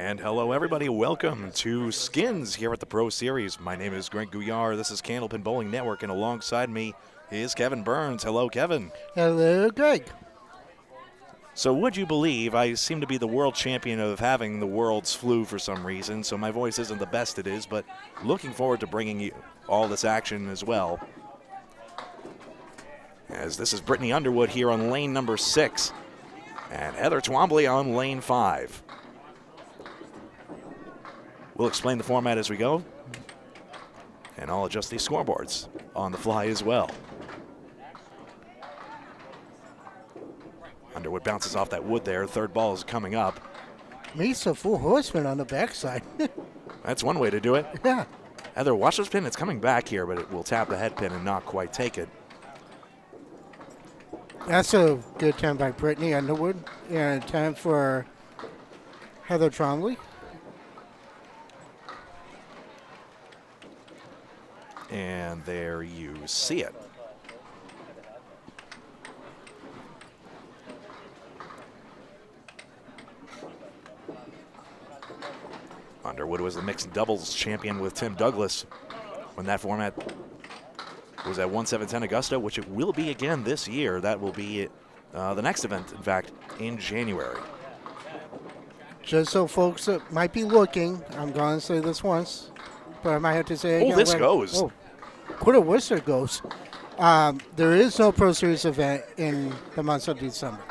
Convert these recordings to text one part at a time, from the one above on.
And hello everybody, welcome to Skins here at the Pro Series. My name is Greg Gouillart, this is Candlepin Bowling Network, and alongside me is Kevin Burns. Hello, Kevin. Hello, Greg. So would you believe I seem to be the world champion of having the world's flu for some reason, so my voice isn't the best it is, but looking forward to bringing you all this action as well. As this is Brittany Underwood here on lane number 6, and Heather Twombly on lane 5. We'll explain the format as we go, and I'll adjust these scoreboards on the fly as well. Underwood bounces off that wood there. Third ball is coming up. Meets a full horseman on the backside. That's one way to do it. Yeah. Heather, watch this pin. It's coming back here, but it will tap the head pin and not quite take it. That's a good time by Brittany Underwood. And time for Heather Twombly. And there you see it. Underwood was the mixed doubles champion with Tim Douglas when that format was at 1-7-10 Augusta, which it will be again this year. That will be the next event, in fact, in January. Just so folks that might be looking, I'm going to say this once, but I might have to say it again. Oh, this goes. Oh, Quarter Worcester goes. There is no Pro Series event in the month of December.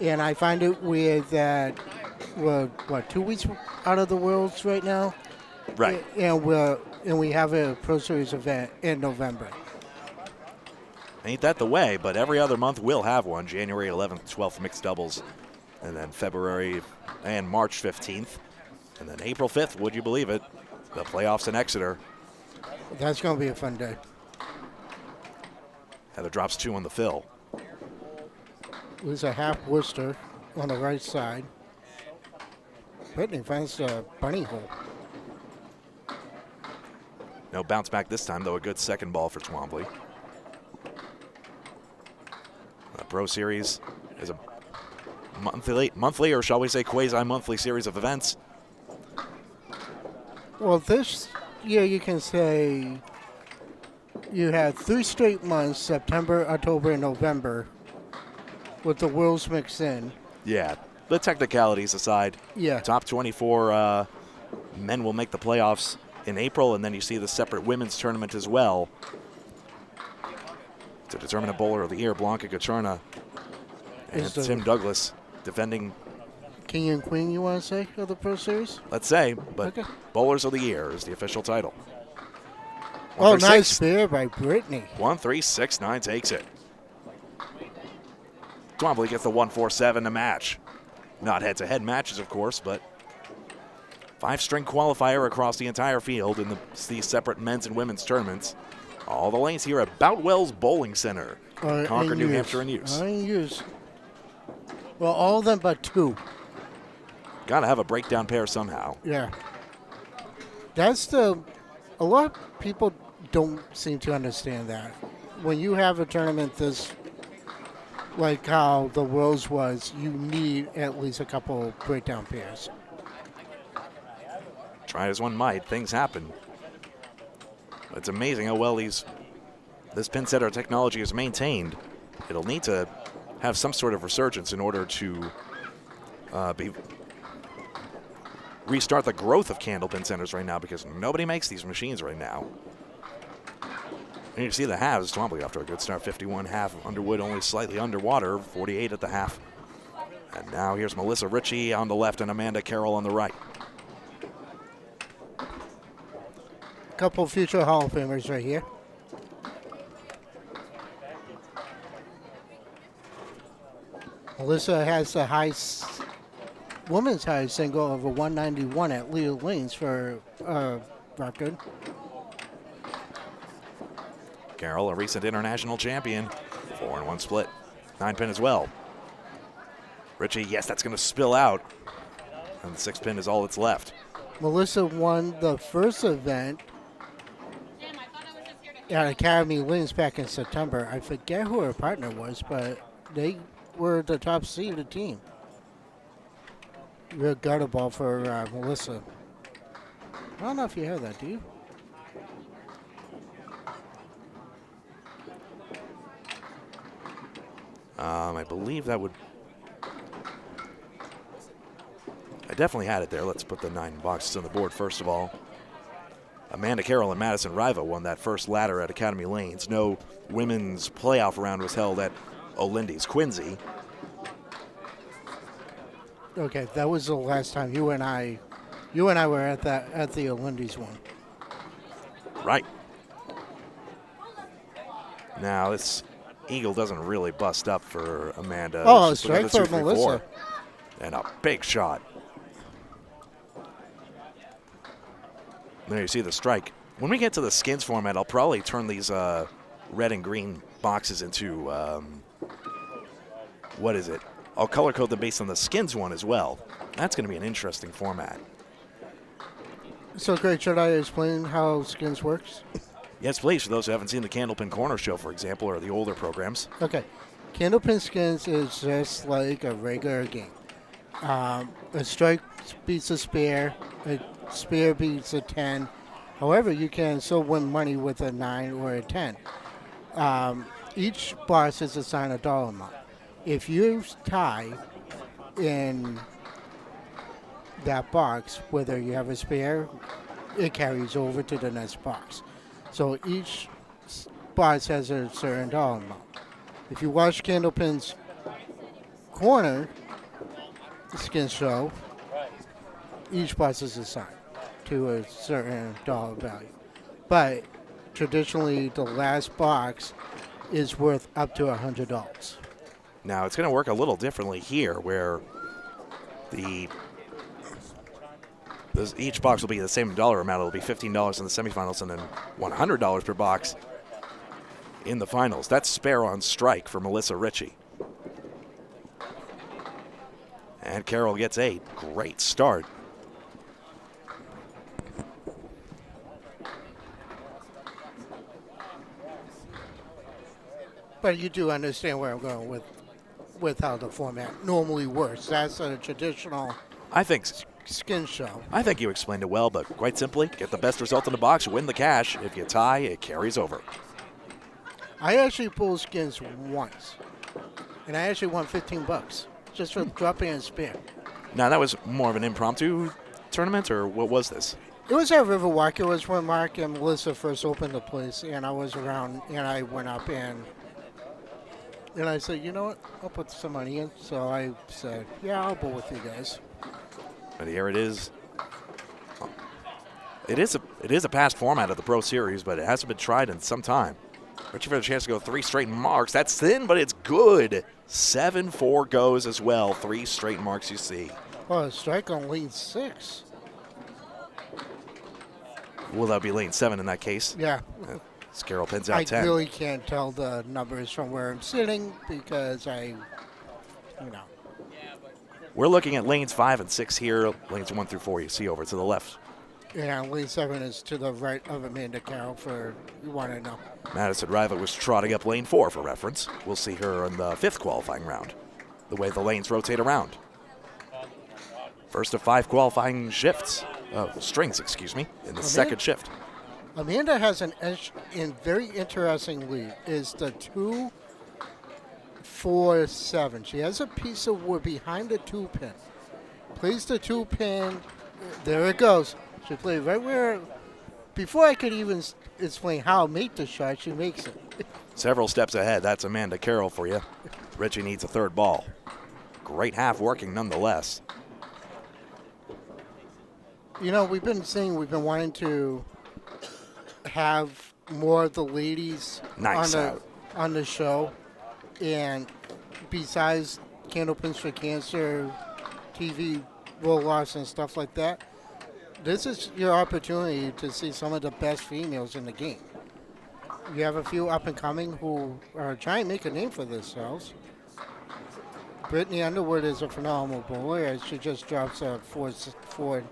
And I find it weird that we're, 2 weeks out of the Worlds right now? Right. And we have a Pro Series event in November. Ain't that the way, but every other month we'll have one. January 11th, 12th mixed doubles, and then February and March 15th. And then April 5th, would you believe it, the playoffs in Exeter. That's going to be a fun day. Heather drops 2 on the fill. There's a half Worcester on the right side. Brittany finds the bunny hole. No bounce back this time, though. A good second ball for Twombly. The Pro Series is a monthly, or shall we say quasi-monthly series of events. Well, this year you can say you had 3 straight months, September, October, and November, with the Worlds mixed in. Yeah, the technicalities aside. Yeah. Top 24 men will make the playoffs in April, and then you see the separate women's tournament as well to determine a bowler of the year. Blanca Gacherna and Tim Douglas defending. King and Queen, you want to say, of the Pro Series? Let's say, but okay. Bowlers of the Year is the official title. Oh, nice spear by Brittany. 1-3-6-9 takes it. Twombly gets the 1-4-7 to match. Not head-to-head matches, of course, but 5-string qualifier across the entire field in these separate men's and women's tournaments. All the lanes here at Boutwell's Bowling Center, Concord, New Hampshire, in use. In use. Well, all of them but 2. Got to have a breakdown pair somehow. Yeah. That's a lot of people don't seem to understand that. When you have a tournament this, like how the Worlds was, you need at least a couple breakdown pairs. Try as one might, things happen. It's amazing how well this pin setter technology is maintained. It'll need to have some sort of resurgence in order to restart the growth of candlepin centers right now, because nobody makes these machines right now. And you see the halves. Twombly after a good start, 51 half. Underwood only slightly underwater, 48 at the half. And now here's Melissa Ritchie on the left and Amanda Carroll on the right. Couple future Hall of Famers right here. Melissa has the women's high single of a 191 at Leo Lanes for record. Carroll, a recent international champion, 4-1 split, 9-pin as well. Ritchie, yes, that's going to spill out, and the 6-pin is all that's left. Melissa won the first event at Academy Lanes back in September. I forget who her partner was, but they were the top seeded team. real gutter ball for Melissa. I don't know if you heard that, do you? I believe that would. I definitely had it there. Let's put the 9 boxes on the board first of all. Amanda Carroll and Madison Riva won that first ladder at Academy Lanes. No women's playoff round was held at O'Lindy's Quincy. Okay, that was the last time you and I were at the O'Lindy's one. Right. Now this eagle doesn't really bust up for Amanda. Oh, She's strike looking at for 2, 3, Melissa. 4. And a big shot. There you see the strike. When we get to the skins format, I'll probably turn these red and green boxes into, what is it? I'll color code them based on the skins one as well. That's going to be an interesting format. So, Greg, should I explain how skins works? Yes, please, for those who haven't seen the Candlepin Corner show, for example, or the older programs. Okay. Candlepin Skins is just like a regular game. A strike beats a spare beats a 10. However, you can still win money with a 9 or a 10. Each box is assigned a dollar amount. If you tie in that box, whether you have a spare, it carries over to the next box. So each box has a certain dollar amount. If you watch Candlepin's Corner skin show, each box is assigned to a certain dollar value. But traditionally, the last box is worth up to $100. Now, it's going to work a little differently here, where each box will be the same dollar amount. It'll be $15 in the semifinals and then $100 per box in the finals. That's spare on strike for Melissa Ritchie. And Carroll gets 8. Great start. But you do understand where I'm going with how the format normally works. That's a traditional I think skin show. I think you explained it well, but quite simply, get the best result in the box, win the cash. If you tie, it carries over. I actually pulled skins once, and I actually won $15 just for dropping a spare. Now, that was more of an impromptu tournament, or what was this? It was at Riverwalk. It was when Mark and Melissa first opened the place, and I was around, and I went up and I said, you know what, I'll put some money in. So I said, yeah, I'll go with you guys. And here it is. It is a past format of the Pro Series, but it hasn't been tried in some time. Richie for the chance to go 3 straight marks. That's thin, but it's good. 7-4 goes as well. 3 straight marks you see. Oh, a strike on lane 6. Will that be lane 7 in that case? Yeah. Carroll pins out 10. I really can't tell the numbers from where I'm sitting because We're looking at lanes 5 and 6 here. Lanes 1 through 4 you see over to the left. Yeah, lane 7 is to the right of Amanda Carroll for you want to know. Madison Riva was trotting up lane 4 for reference. We'll see her in the 5th qualifying round, the way the lanes rotate around. First of 5 qualifying strings, in the second shift. Amanda has an very interesting lead. Is the 2-4-7. She has a piece of wood behind the 2-pin. Plays the 2-pin. There it goes. She played right where. Before I could even explain how to make the shot, she makes it. Several steps ahead. That's Amanda Carroll for you. Richie needs a 3rd ball. Great half working nonetheless. You know, we've been wanting to have more of the ladies on the show, and besides Candlepins for Cancer, TV roll-offs and stuff like that, this is your opportunity to see some of the best females in the game. You have a few up-and-coming who are trying to make a name for themselves. Brittany Underwood is a phenomenal bowler, as she just drops a 6-10,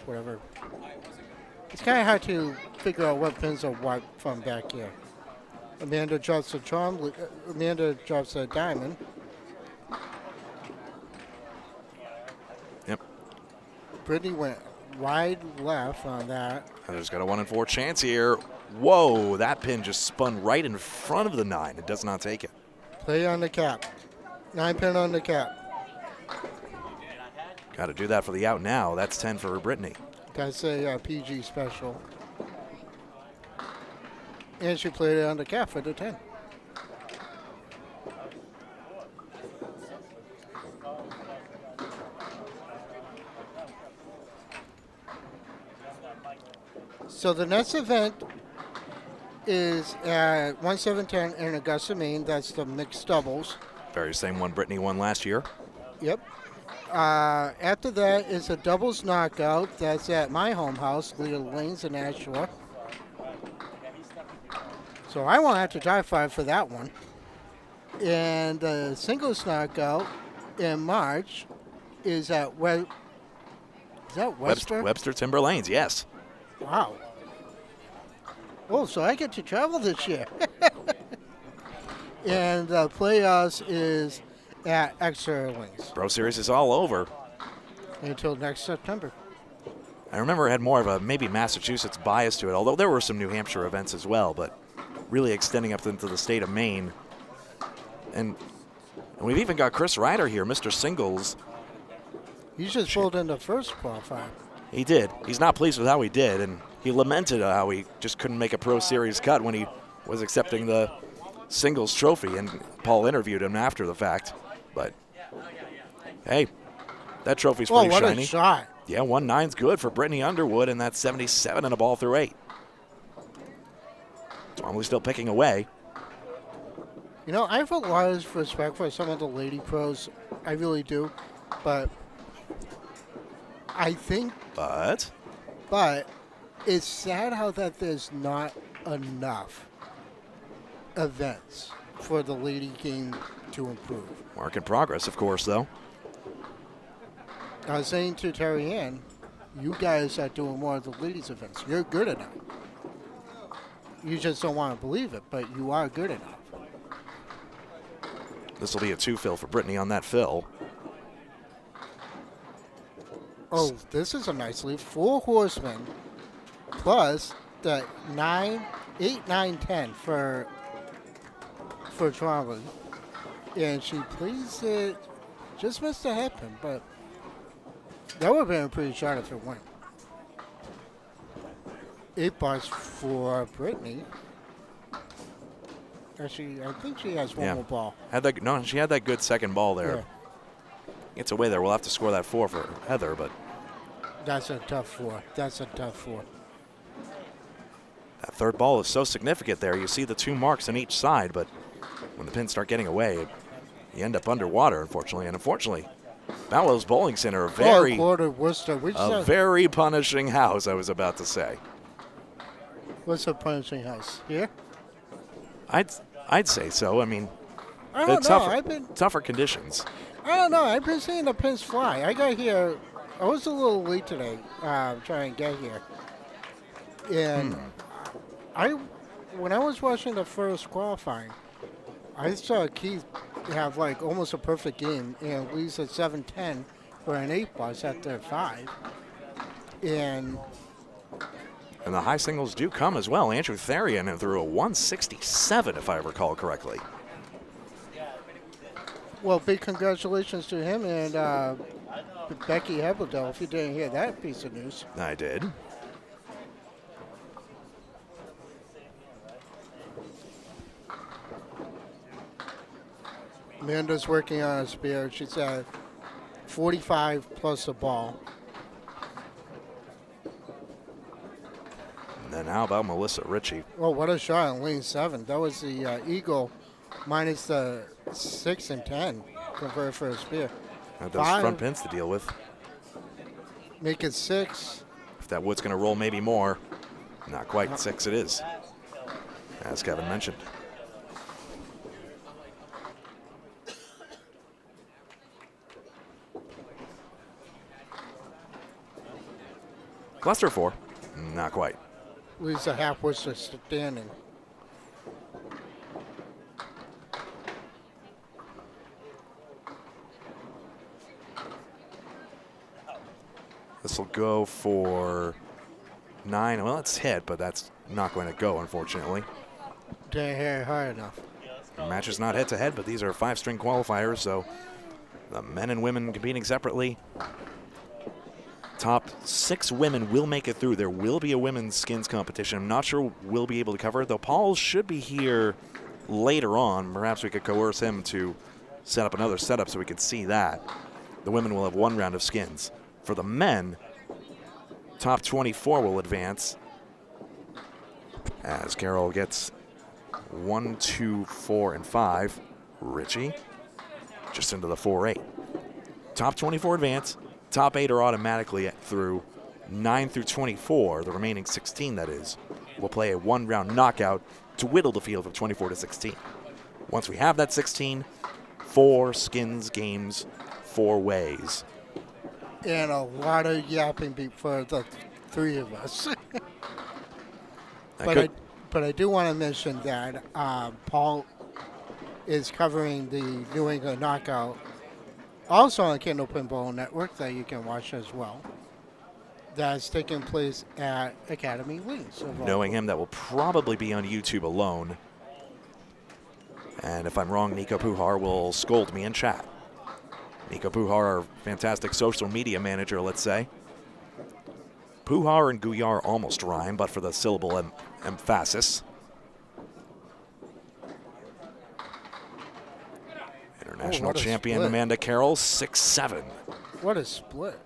whatever. It's kind of hard to figure out what pins are what from back here. Amanda drops a diamond. Brittany went wide left on that. Heather's got a 1-in-4 chance here. Whoa, that pin just spun right in front of the 9. It does not take it. Play on the cap. 9 pin on the cap. Got to do that for the out now. That's 10 for Brittany. That's a PG special. And she played it on the cap for the 10. So the next event is at 1710 in Augusta, Maine. That's the mixed doubles. Very same one Brittany won last year. Yep. After that is a doubles knockout. That's at my home house, Leah Lanes in Ashore. So I won't have to drive far for that one. And the singles knockout in March is at is that Webster? Webster Timber Lanes, yes. Wow. Oh, so I get to travel this year. And the playoffs is at Exeter Links Pro Series is all over. until next September. I remember it had more of a maybe Massachusetts bias to it, although there were some New Hampshire events as well, but really extending up into the state of Maine. And we've even got Chris Ryder here, Mr. Singles. He just pulled in the first qualifier. He did. He's not pleased with how he did, and he lamented how he just couldn't make a Pro Series cut when he was accepting the singles trophy, and Paul interviewed him after the fact. But, hey, that trophy's pretty what shiny. A shot. Yeah, 1-9's good for Brittany Underwood, and that's 77 and a ball through 8. Twombly still picking away. You know, I have a lot of respect for some of the lady pros. I really do. But I think, But it's sad how that there's not enough events for the lady game to improve. work in progress, of course, though. I was saying to Terry Ann, you guys are doing more of the ladies events. You're good enough. You just don't want to believe it, but you are good enough. This will be a 2-fill for Brittany on that fill. Oh, this is a nice lead. 4 horsemen plus the 8, 9, 10 for Twombly. And she plays it, just missed a hairpin, but that would have been a pretty shot if it went. 8 bars for Brittany. Actually, I think she has one more ball. She had that good second ball there. Yeah. Gets away there. We'll have to score that 4 for Heather, but That's a tough 4. That's a tough 4. that third ball is so significant there. You see the 2 marks on each side, but when the pins start getting away, you end up underwater, unfortunately. And unfortunately, Mallows Bowling Center, Quarter Worcester. very punishing house, I was about to say. What's the punishing house? Here? I'd say so. I mean, I don't know. tougher conditions. I don't know. I've been seeing the pins fly. I got here. I was a little late today trying to get here. And when I was watching the first qualifying, I saw Keith have like almost a perfect game and leads at 7-10 for an 8 bus after 5. And the high singles do come as well. Andrew Therian threw a 167, if I recall correctly. well, big congratulations to him and Becky Hebledell, if you didn't hear that piece of news. I did. Amanda's working on a spear. She's at 45 plus a ball. And then how about Melissa Ritchie? Well, what a shot on lane 7. That was the Eagle minus the 6 and 10 convert for a spear. Had those front pins to deal with. Make it 6. If that wood's going to roll, maybe more. Not quite. 6 it is, as Kevin mentioned. Cluster 4, not quite. Leaves a half Worcester standing. This will go for 9. Well, it's hit, but that's not going to go, unfortunately. Didn't hit it hard enough. The match is not head-to-head, but these are 5-string qualifiers, so the men and women competing separately. Top 6 women will make it through. There will be a women's skins competition. I'm not sure we'll be able to cover it, though Paul should be here later on. Perhaps we could coerce him to set up another setup so we could see that. The women will have 1 round of skins. For the men, top 24 will advance as Carroll gets 1, 2, 4, and 5. Richie just into the 4-8. Top 24 advance. Top 8 are automatically through. 9 through 24, the remaining 16 that is, will play a 1-round knockout to whittle the field from 24 to 16. Once we have that 16, 4 skins games, 4 ways. And a lot of yapping for the 3 of us. But I do want to mention that Paul is covering the New England Knockout, also on the Kindle Pinball Network, that you can watch as well. That's taking place at Academy Wings. Knowing him, that will probably be on YouTube alone. And if I'm wrong, Nico Pujar will scold me in chat. Nico Pujar, our fantastic social media manager, let's say. Pujar and Gouillart almost rhyme, but for the syllable emphasis. International champion split. Amanda Carroll, 6-7. What a split.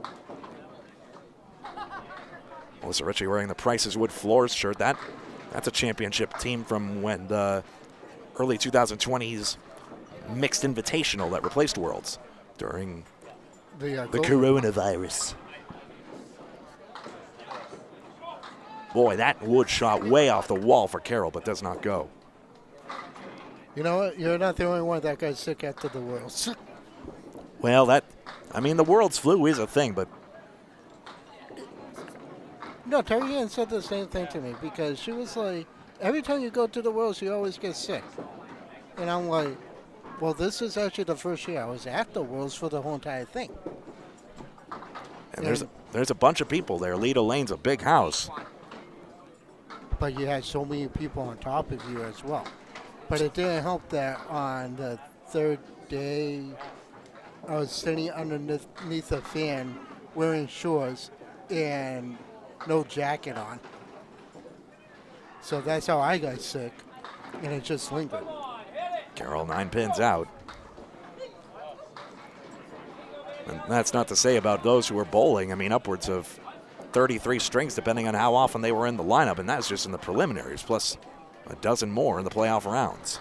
Melissa Ritchie wearing the Price's Wood Floors shirt. That's a championship team from when the early 2020s mixed invitational that replaced Worlds during the coronavirus. Boy, that wood shot way off the wall for Carroll, but does not go. You know what? You're not the only one that got sick after the Worlds. Well, the World's flu is a thing, but... No, Terry Ann said the same thing to me, because she was like, every time you go to the Worlds, you always get sick. And I'm like, well, this is actually the first year I was at the Worlds for the whole entire thing. And there's a bunch of people there. Lido Lane's a big house. But you had so many people on top of you as well. But it didn't help that on the 3rd day, I was sitting underneath a fan wearing shorts and no jacket on. So that's how I got sick, and it just lingered. Carroll 9 pins out. And that's not to say about those who are bowling. I mean, upwards of 33 strings, depending on how often they were in the lineup, and that's just in the preliminaries, plus a dozen more in the playoff rounds.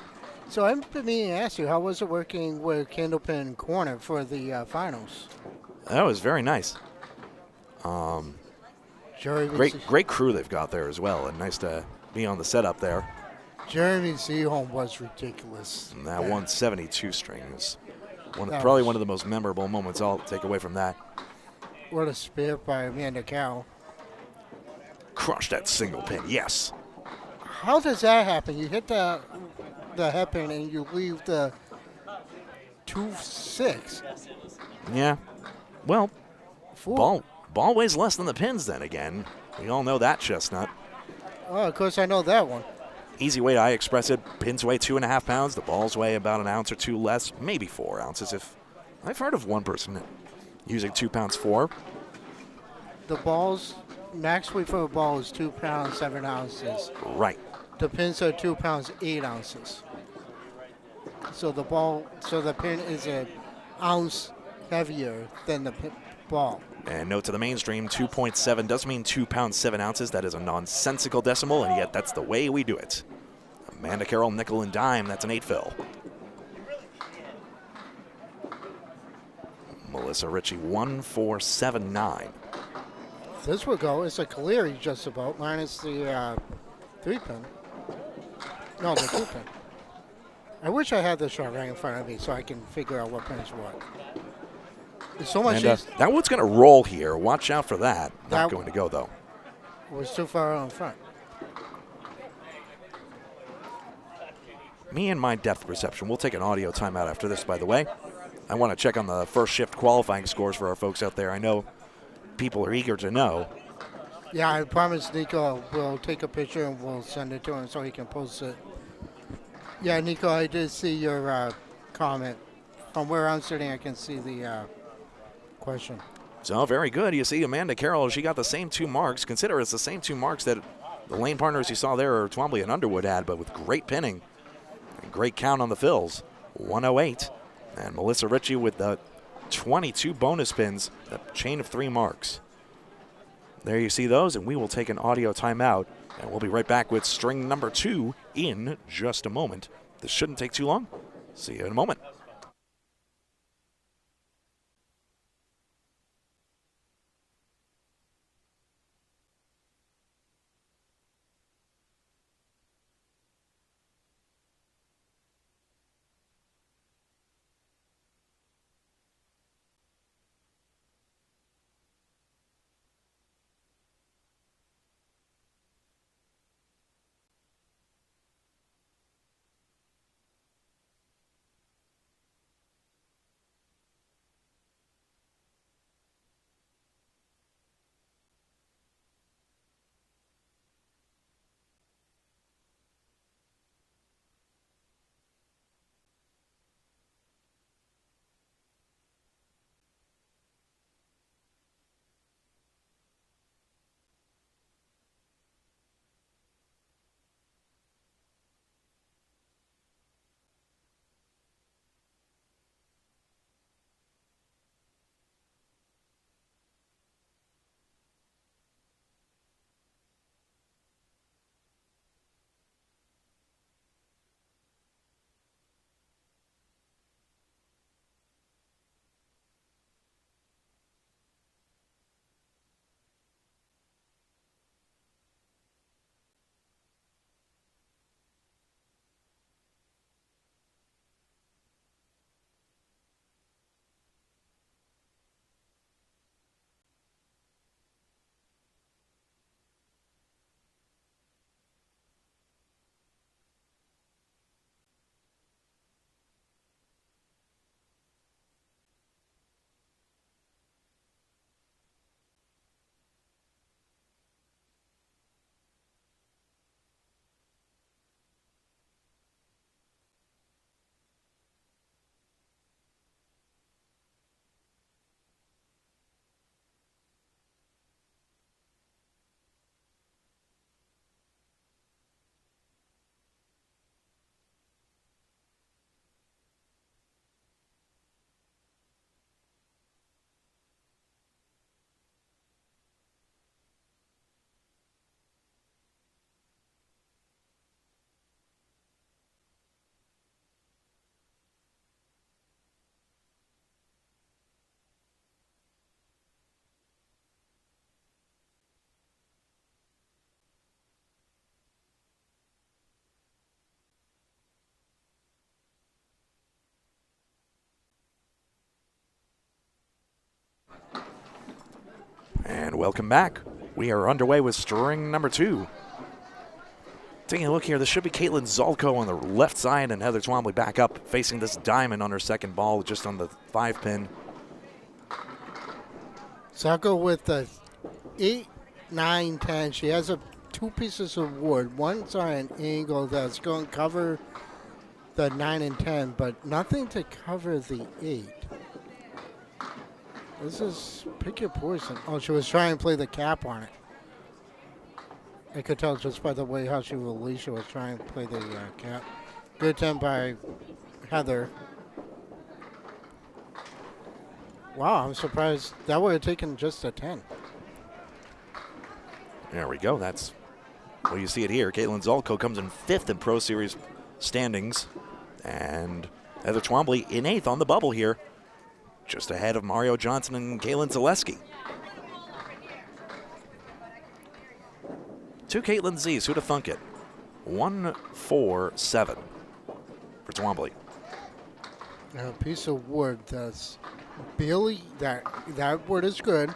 So I've been meaning to ask you, how was it working with Candlepin Corner for the finals? That was very nice. Great crew they've got there as well, and nice to be on the setup there. Jeremy Seaholm was ridiculous. And that 172 string is probably one of the most memorable moments I'll take away from that. What a spirit by Amanda Carroll. Crushed that single pin, yes. How does that happen? You hit the hairpin and you leave the 2-6. Yeah. Well, ball weighs less than the pins then again. We all know that, Chestnut. Oh, of course I know that one. Easy way I express it, pins weigh 2.5 pounds, the balls weigh about an ounce or two less, maybe 4 ounces. If I've heard of one person using 2 pounds 4. The balls, max weight for a ball is 2 pounds 7 ounces. Right. The pins are 2 pounds 8 ounces. So the pin is an ounce heavier than the ball. And note to the mainstream, 2.7 does mean 2 pounds 7 ounces. That is a nonsensical decimal, and yet that's the way we do it. Amanda Carroll, nickel and dime, that's an 8 fill. Melissa Ritchie, 1-4-7-9. This will go. It's a Caleri just about, minus the 3-pin. No, the 2-pin. I wish I had this shot right in front of me so I can figure out what pin is what. It's so much easier. That one's going to roll here. Watch out for that. Not going to go, though. It was too far out in front. Me and my depth perception. We'll take an audio timeout after this, by the way. I want to check on the first shift qualifying scores for our folks out there. I know people are eager to know. Yeah, I promise Nico will take a picture and we'll send it to him so he can post it. Yeah, Nico, I did see your comment. From where I'm sitting, I can see the question. So very good. You see Amanda Carroll, she got the same 2 marks. Consider it's the same 2 marks that the lane partners you saw there, Twombly and Underwood, had, but with great pinning and great count on the fills. 108. And Melissa Ritchie with the 22 bonus pins, a chain of 3 marks. There you see those, and we will take an audio timeout, and we'll be right back with string number 2 in just a moment. This shouldn't take too long. See you in a moment. And welcome back. We are underway with string number 2. Taking a look here, this should be Caitlin Zolko on the left side and Heather Twombly back up facing this diamond on her second ball just on the 5 pin. Zolko with the 8, 9, 10. She has 2 pieces of wood. One's on an angle that's going to cover the 9 and 10, but nothing to cover the 8. This is pick your poison. Oh, she was trying to play the cap on it. I could tell just by the way how she released. She was trying to play the cap. Good attempt by Heather. Wow, I'm surprised that would have taken just a 10. There we go. That's well, you see it here. Caitlin Zolko comes in 5th in Pro Series standings, and Heather Twombly in 8th on the bubble here, just ahead of Mario Johnson and Kaylin Zaleski. To Caitlin Z's, who'd have thunk it? 1-4-7 for Twombly. A piece of wood that's barely, that wood is good.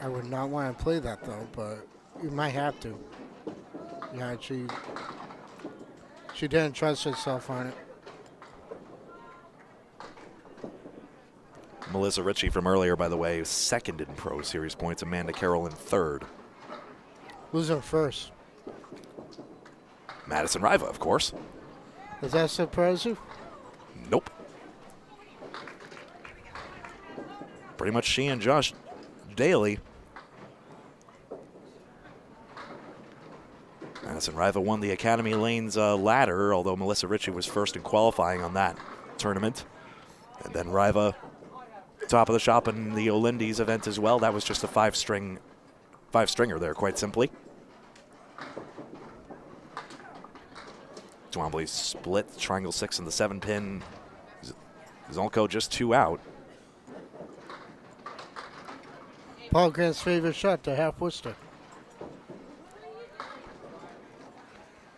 I would not want to play that though, but you might have to. Yeah, she didn't trust herself on it. Melissa Ritchie from earlier, by the way, second in Pro Series points. Amanda Carroll in third. Who's in first? Madison Riva, of course. Does that surprise you? Nope. Pretty much she and Josh Daly. Madison Riva won the Academy Lanes ladder, although Melissa Ritchie was first in qualifying on that tournament. And then Riva, top of the shop in the Olindes event as well. That was just a five-stringer there, quite simply. Twombly split, triangle 6 in the 7-pin. Zolko just 2 out. Paul Grant's favorite shot to half Worcester.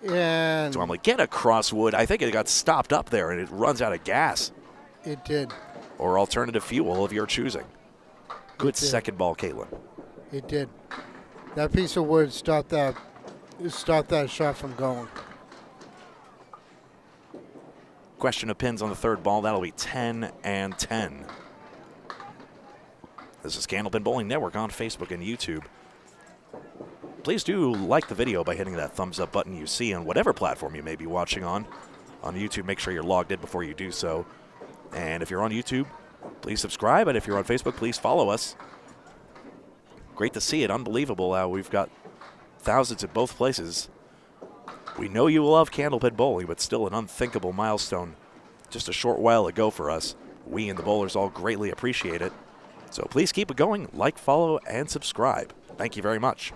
And Twombly get across wood. I think it got stopped up there and it runs out of gas. it did. Or alternative fuel of your choosing. Good second ball, Caitlin. It did. That piece of wood stopped that shot from going. Question of pins on the third ball. That'll be 10 and 10. This is Candlepin Bowling Network on Facebook and YouTube. Please do like the video by hitting that thumbs up button you see on whatever platform you may be watching on. On YouTube, make sure you're logged in before you do so. And if you're on YouTube, please subscribe. And if you're on Facebook, please follow us. Great to see it. Unbelievable how we've got thousands at both places. We know you love Candlepin Bowling, but still an unthinkable milestone just a short while ago for us. We and the bowlers all greatly appreciate it. So please keep it going. Like, follow, and subscribe. Thank you very much.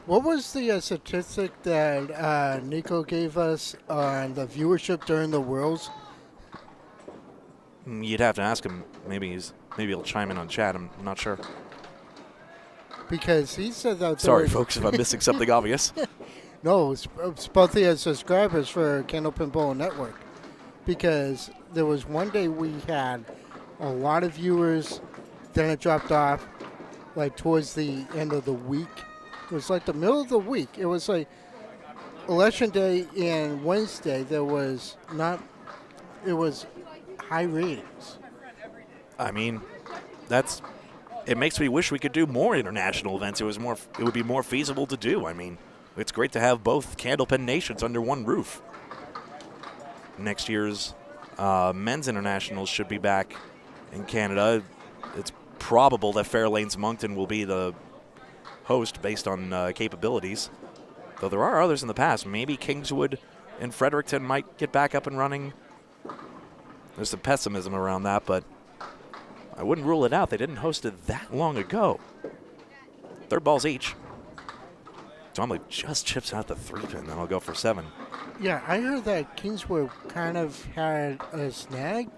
What was the statistic that Nico gave us on the viewership during the Worlds? You'd have to ask him. Maybe he'll chime in on chat. I'm not sure. Because he said that. Sorry, folks, if I'm missing something obvious. No, it's about the subscribers for Candlepin Bowling Network. Because there was one day we had a lot of viewers, then it dropped off, like towards the end of the week. It was like the middle of the week. It was like Election Day and Wednesday. There was not. It was high ratings. I mean, it makes me wish we could do more international events. It would be more feasible to do. I mean, it's great to have both Candlepin nations under one roof. Next year's men's internationals should be back in Canada. It's probable that Fairlanes Moncton will be the host based on capabilities. Though there are others in the past. Maybe Kingswood and Fredericton might get back up and running. There's some pessimism around that, but I wouldn't rule it out. They didn't host it that long ago. Third balls each. Twombly just chips out the 3-pin, then I'll go for 7. Yeah, I heard that Kingswood kind of had a snag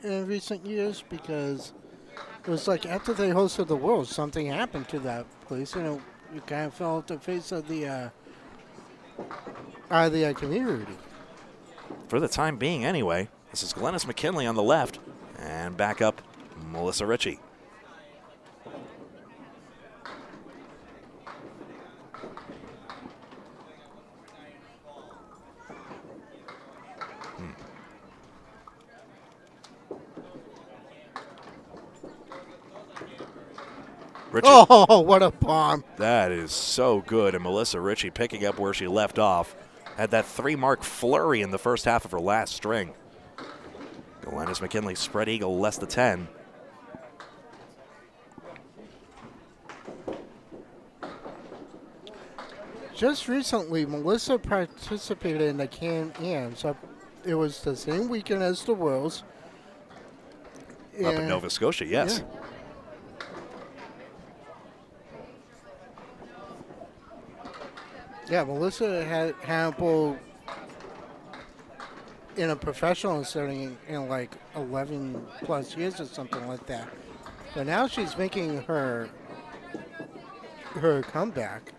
in recent years because it was like after they hosted the World, something happened to that place, and it kind of fell off the face of the community. For the time being, anyway. This is Glennis McKinley on the left, and back up Melissa Ritchie. Ritchie. Oh, what a bomb. That is so good, and Melissa Ritchie picking up where she left off. Had that 3-mark flurry in the first half of her last string. Glennis McKinley spread eagle less than 10. Just recently, Melissa participated in the Can-Am, so it was the same weekend as the Worlds. Up in Nova Scotia, yes. Yeah, Melissa had handball in a professional setting in like 11 plus years or something like that. But now she's making her comeback.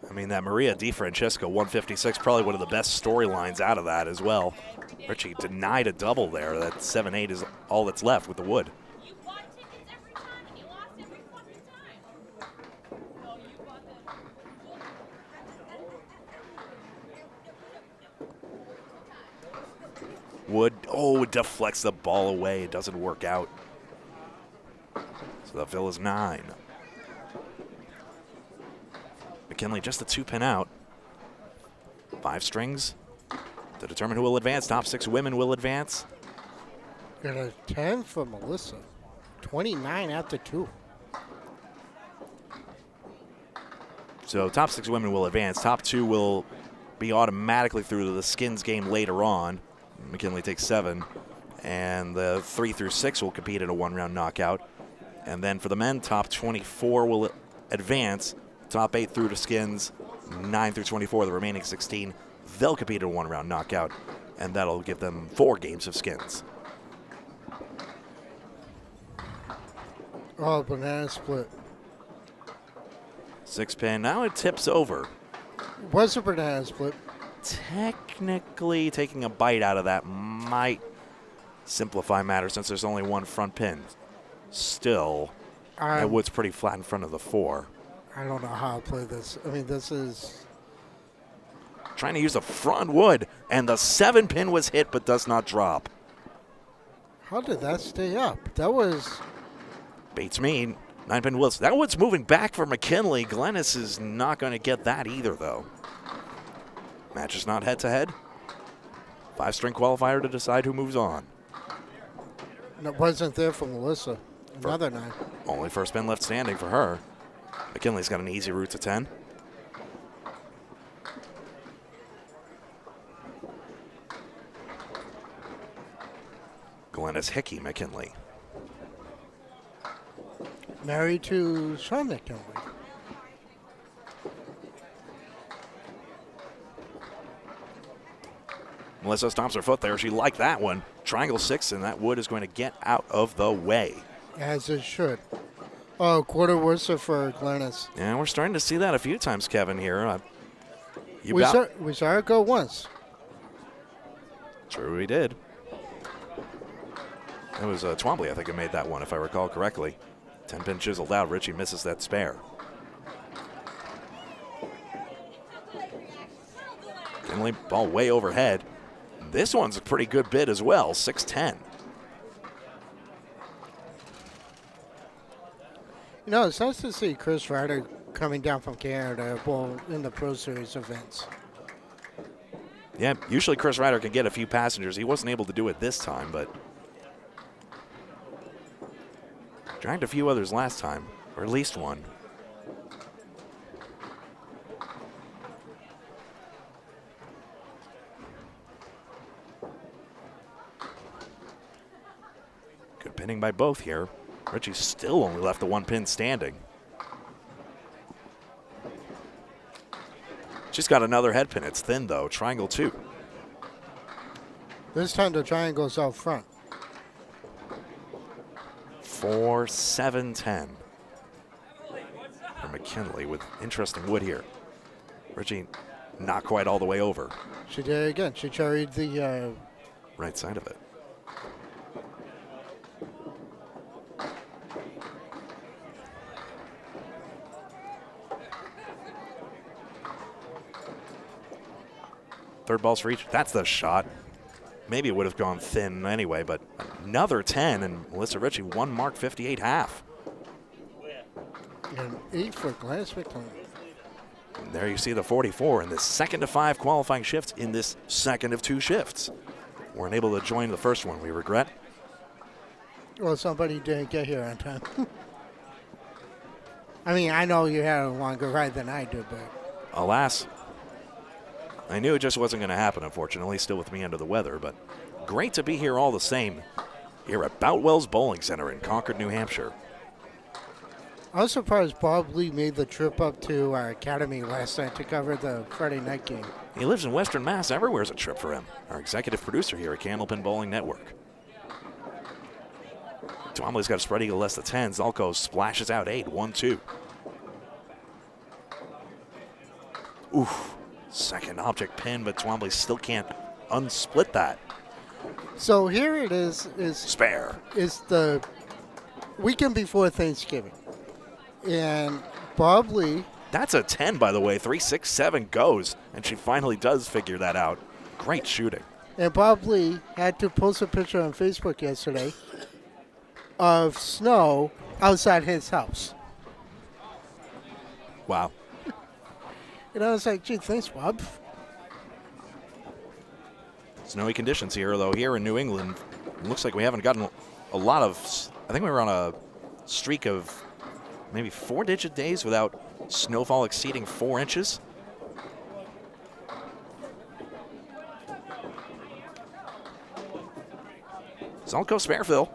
I mean, that Maria DiFrancesco 156, probably one of the best storylines out of that as well. Ritchie denied a double there. That 7-8 is all that's left with the wood. Wood, it deflects the ball away. It doesn't work out. So the fill is 9. McKinley just a 2-pin out. 5 strings to determine who will advance. Top 6 women will advance. Got a 10 for Melissa. 29 after 2. So top 6 women will advance. Top 2 will be automatically through to the skins game later on. McKinley takes 7. And the 3 through 6 will compete in a 1-round knockout. And then for the men, top 24 will advance. Top 8 through to skins. 9 through 24, the remaining 16, they'll compete in a 1-round knockout. And that'll give them 4 games of skins. Oh, banana split. 6-pin. Now it tips over. Was a banana split. Technically, taking a bite out of that might simplify matters since there's only 1 front pin. Still, that wood's pretty flat in front of the 4. I don't know how to play this. I mean, this is... Trying to use the front wood, and the 7-pin was hit but does not drop. How did that stay up? That was... Beats me. 9-pin Wilson. That one's moving back for McKinley. Glennis is not going to get that either, though. Match is not head-to-head. 5-string qualifier to decide who moves on. It wasn't there for Melissa. Another 9. Only first pin left standing for her. McKinley's got an easy route to 10. Glennis Hickey McKinley. Married to Sean McKinley. Melissa stomps her foot there. She liked that one. Triangle 6, and that wood is going to get out of the way. As it should. Oh, quarter worser for Glennis. Yeah, we're starting to see that a few times, Kevin, here. We saw it go once. True, we did. It was Twombly, I think, who made that one, if I recall correctly. 10-pin chiseled out. Richie misses that spare. Kinley, ball way overhead. This one's a pretty good bid as well, 6-10. You know, it's nice to see Chris Ryder coming down from Canada, well, in the Pro Series events. Yeah, usually Chris Ryder can get a few passengers. He wasn't able to do it this time, but dragged a few others last time, or at least one. Good pinning by both here. Richie still only left the 1 pin standing. She's got another head pin. It's thin, though. Triangle 2. This time the triangle's out front. 4-7-10 for McKinley with interesting wood here. Richie not quite all the way over. She did it again. She cherried the right side of it. Third ball's for each. That's the shot. Maybe it would have gone thin anyway, but another 10, and Melissa Ritchie, 1 mark 58 half. And 8 for Glennis McLean. And there you see the 44 in this 2nd of 5 qualifying shifts in this 2nd of 2 shifts. Weren't able to join the first one, we regret. Well, somebody didn't get here on time. I mean, I know you had a longer ride than I did, but... Alas. I knew it just wasn't going to happen, unfortunately, still with me under the weather, but great to be here all the same here at Boutwell's Bowling Center in Concord, New Hampshire. I was surprised Bob Lee made the trip up to our academy last night to cover the Friday night game. He lives in Western Mass. Everywhere's a trip for him. Our executive producer here at Candlepin Bowling Network. Twombly's got a spread eagle less than 10. Zalko splashes out 8, 1-2. Oof. Second object pin, but Twombly still can't unsplit that. So here it is Spare. It's the weekend before Thanksgiving. And Bob Lee. That's a 10, by the way. 3-6-7 goes, and she finally does figure that out. Great shooting. And Bob Lee had to post a picture on Facebook yesterday of snow outside his house. Wow. And I was like, gee, thanks, Bob. Snowy conditions here, though. Here in New England, it looks like we haven't gotten a lot of. I think we were on a streak of maybe 4-digit days without snowfall exceeding 4 inches. Zolko Spareville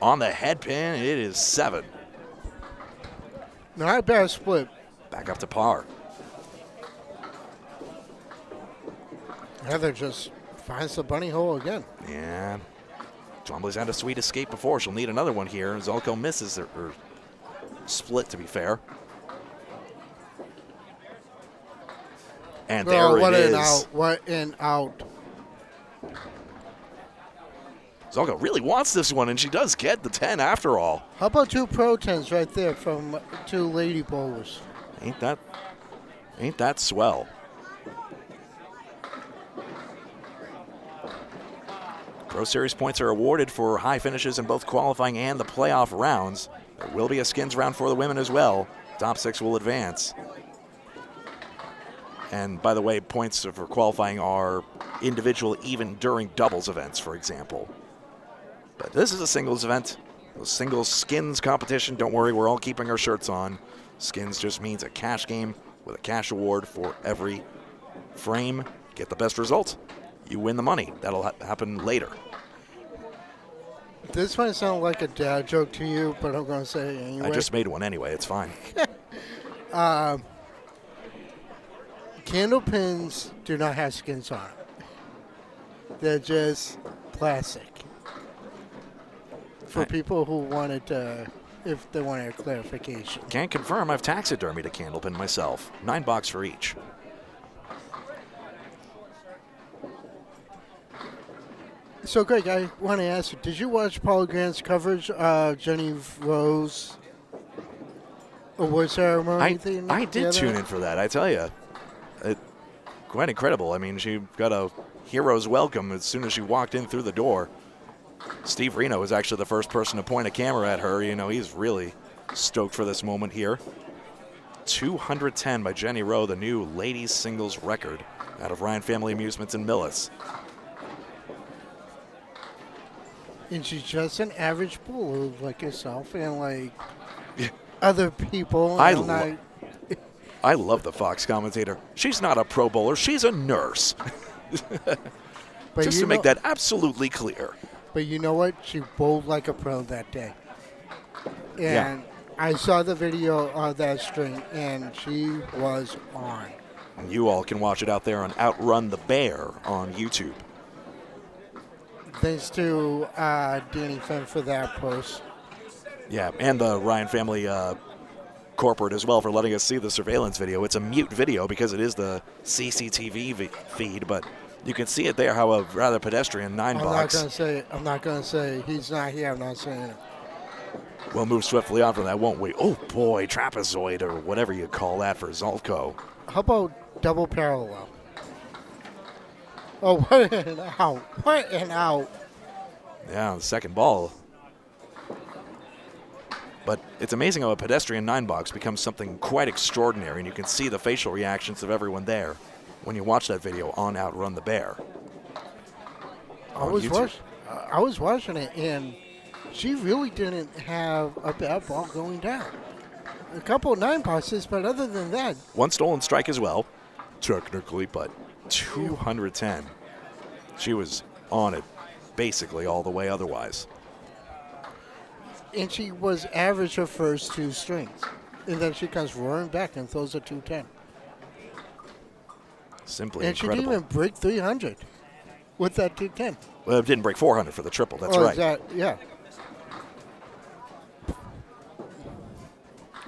on the head pin. It is 7. Not a bad split. Back up to par. Heather just finds the bunny hole again. Yeah. Twombly's had a sweet escape before. She'll need another one here. Zolko misses her split, to be fair. And there what it an is. out. What an out. Zolko really wants this one, and she does get the 10 after all. How about 2 Pro 10s right there from 2 lady bowlers? Ain't that swell? Pro Series points are awarded for high finishes in both qualifying and the playoff rounds. There will be a skins round for the women as well. Top 6 will advance. And by the way, points for qualifying are individual even during doubles events, for example. But this is a singles event, a singles skins competition. Don't worry, we're all keeping our shirts on. Skins just means a cash game with a cash award for every frame. Get the best result, you win the money. That'll happen later. This might sound like a dad joke to you, but I'm going to say it anyway. I just made one anyway. It's fine. Candle pins do not have skins on it. They're just plastic. For people who wanted to, if they wanted a clarification. Can't confirm. I've taxidermied a candlepin myself. $9 for each. So, Greg, I want to ask you, did you watch Paula Grant's coverage of Jenny Rose award ceremony? I did tune in for that, I tell you. Quite incredible. I mean, she got a hero's welcome as soon as she walked in through the door. Steve Reno was actually the first person to point a camera at her. You know, he's really stoked for this moment here. 210 by Jenny Rowe, the new ladies singles record out of Ryan Family Amusements in Millis. And she's just an average bowler like yourself and like other people. I love the Fox commentator. She's not a pro bowler, she's a nurse. Just to make that absolutely clear. But you know what? She bowled like a pro that day. And Yeah. I saw the video of that string, and she was on. You all can watch it out there on Outrun the Bear on YouTube. Thanks to Danny Fenn for that post. Yeah, and the Ryan Family corporate as well for letting us see the surveillance video. It's a mute video because it is the CCTV feed, but you can see it there how a rather pedestrian 9-box. I'm not going to say he's not here. I'm not saying it. We'll move swiftly on from that, won't we? Oh, boy, trapezoid or whatever you call that for Zolko. How about double parallel? Oh, what an out. What an out. Yeah, the second ball. But it's amazing how a pedestrian 9-box becomes something quite extraordinary, and you can see the facial reactions of everyone there when you watch that video on Outrun the Bear. I was watching it, and she really didn't have a bad ball going down. A couple of 9-boxes, but other than that. One stolen strike as well, technically, but 210. She was on it basically all the way otherwise. And she was average her first 2 strings. And then she comes roaring back and throws a 210. Simply and incredible. And she didn't even break 300 with that 210. Well, it didn't break 400 for the triple. That's right. Yeah.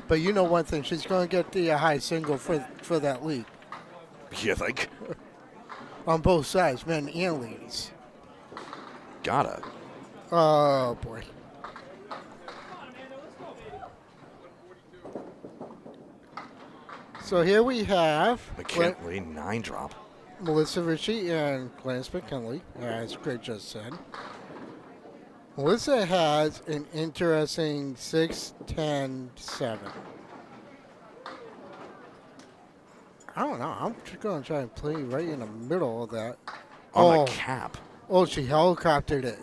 But you know one thing, she's going to get the high single for that league. You think? On both sides, men and ladies. Gotta. Oh, boy. So here we have McKinley 9-drop. Melissa Ritchie and Clarence McKinley, as Greg just said. Melissa has an interesting 6-10-7. I don't know. I'm just going to try and play right in the middle of that. On the cap. Oh, she helicoptered it.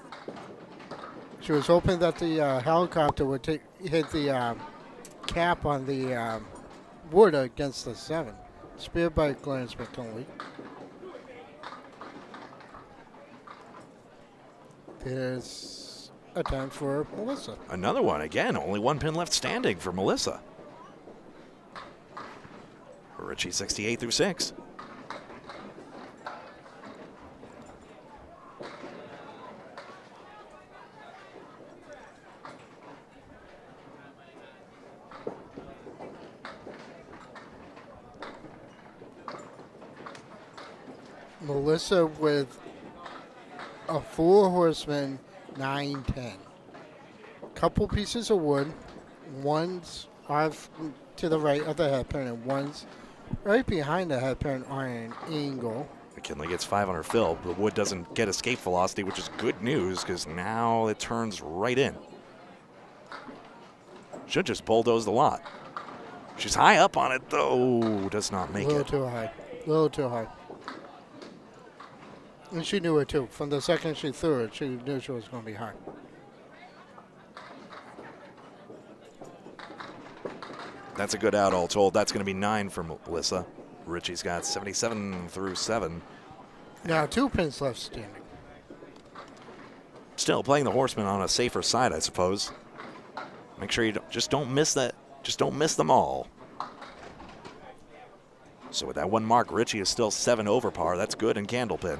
She was hoping that the helicopter would hit the cap on the wood against the 7. Speared by Clarence McKinley. There's a time for Melissa. Another one. Again, only one pin left standing for Melissa. Ritchie 68 through 6. Melissa with a 4 horseman 9-10. Couple pieces of wood. One's off to the right of the head pin and one's right behind the head pin on an angle. McKinley gets 5 on her fill. The wood doesn't get escape velocity, which is good news because now it turns right in. Should just bulldoze the lot. She's high up on it, though. Does not make it. A little too high. A little too high. And she knew it, too. From the second she threw it, she knew she was going to be high. That's a good out, all told. That's going to be 9 for Melissa. Ritchie's got 77 through 7. Now 2 pins left standing. Still playing the horseman on a safer side, I suppose. Make sure you don't miss that. Just don't miss them all. So with that one mark, Ritchie is still 7 over par. That's good in Candlepin.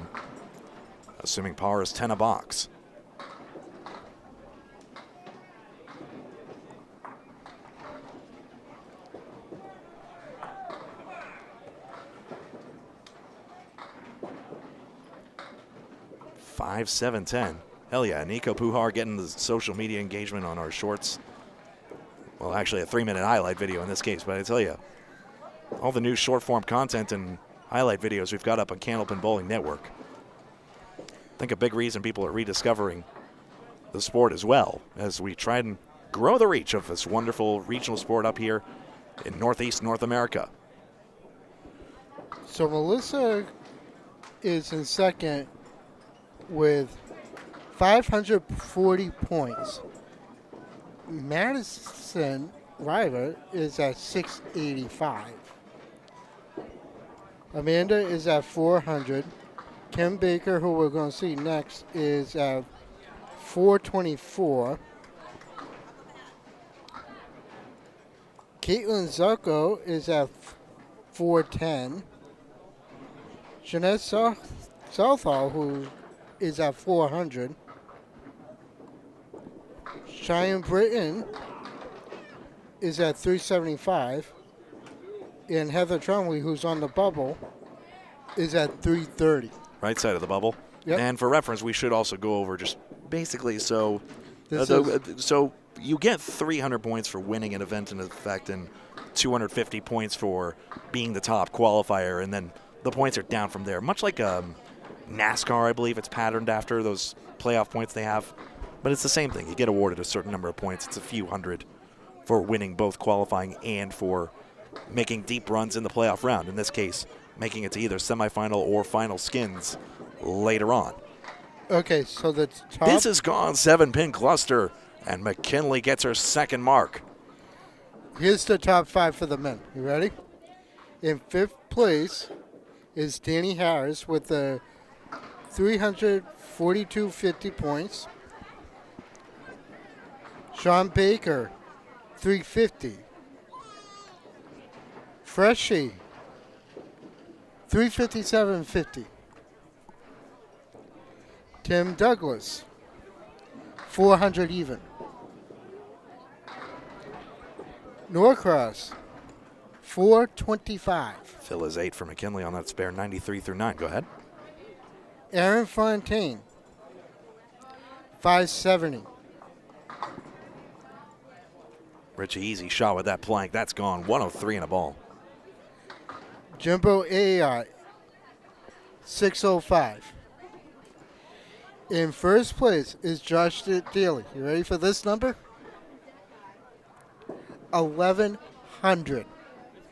Assuming par is 10 a box. Five, 7, 10. Hell yeah, Nico Pujar getting the social media engagement on our shorts. Well, actually a 3-minute highlight video in this case, but I tell you, all the new short-form content and highlight videos we've got up on Candlepin Bowling Network. I think a big reason people are rediscovering the sport as well, as we try and grow the reach of this wonderful regional sport up here in Northeast North America. So Melissa is in second with 540 points. Madison River is at 685. Amanda is at 400. Kim Baker, who we're going to see next, is at 424. Caitlin Zucco is at 410. Jeanette Southall, who is at 400. Cheyenne Britton is at 375. And Heather Trumley, who's on the bubble, is at 330. Right side of the bubble. Yep. And for reference, we should also go over just basically so you get 300 points for winning an event in effect and 250 points for being the top qualifier, and then the points are down from there. Much like NASCAR, I believe it's patterned after those playoff points they have. But it's the same thing. You get awarded a certain number of points. It's a few hundred for winning both qualifying and for making deep runs in the playoff round. In this case, making it to either semifinal or final skins later on. Okay, so the top. This has gone 7-pin cluster, and McKinley gets her second mark. Here's the top 5 for the men. You ready? In 5th place is Danny Harris with the 342.50 points. Sean Baker, 350. Freshie, 357.50. Tim Douglas, 400 even. Norcross, 425. Phil is 8 for McKinley on that spare 93 through 9. Go ahead. Aaron Fontaine, 570. Richie, easy shot with that plank. That's gone 103 and a ball. Jimbo Ayotte, 605. In first place is Josh Daly. You ready for this number? 1100.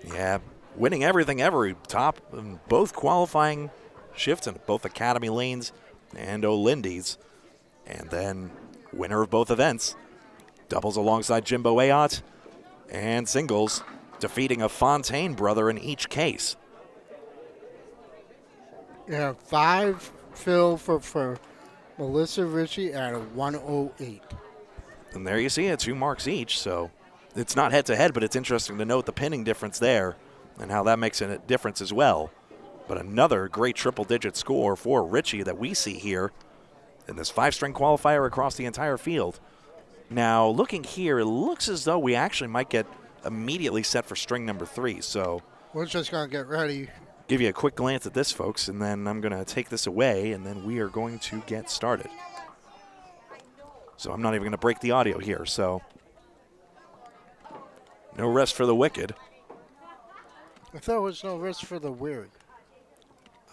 Yeah, winning everything ever. Top in both qualifying shifts in both Academy lanes and O'Lindy's. And then winner of both events. Doubles alongside Jimbo Ayotte and singles, defeating a Fontaine brother in each case. Yeah, 5 fill for Melissa Ritchie at a 108. And there you see it, 2 marks each. So it's not head-to-head, but it's interesting to note the pinning difference there and how that makes a difference as well. But another great triple-digit score for Ritchie that we see here in this 5-string qualifier across the entire field. Now, looking here, it looks as though we actually might get immediately set for string number 3. So we're just going to get ready. Give you a quick glance at this, folks, and then I'm going to take this away, and then we are going to get started. So I'm not even going to break the audio here, so no rest for the wicked. I thought it was no rest for the weary.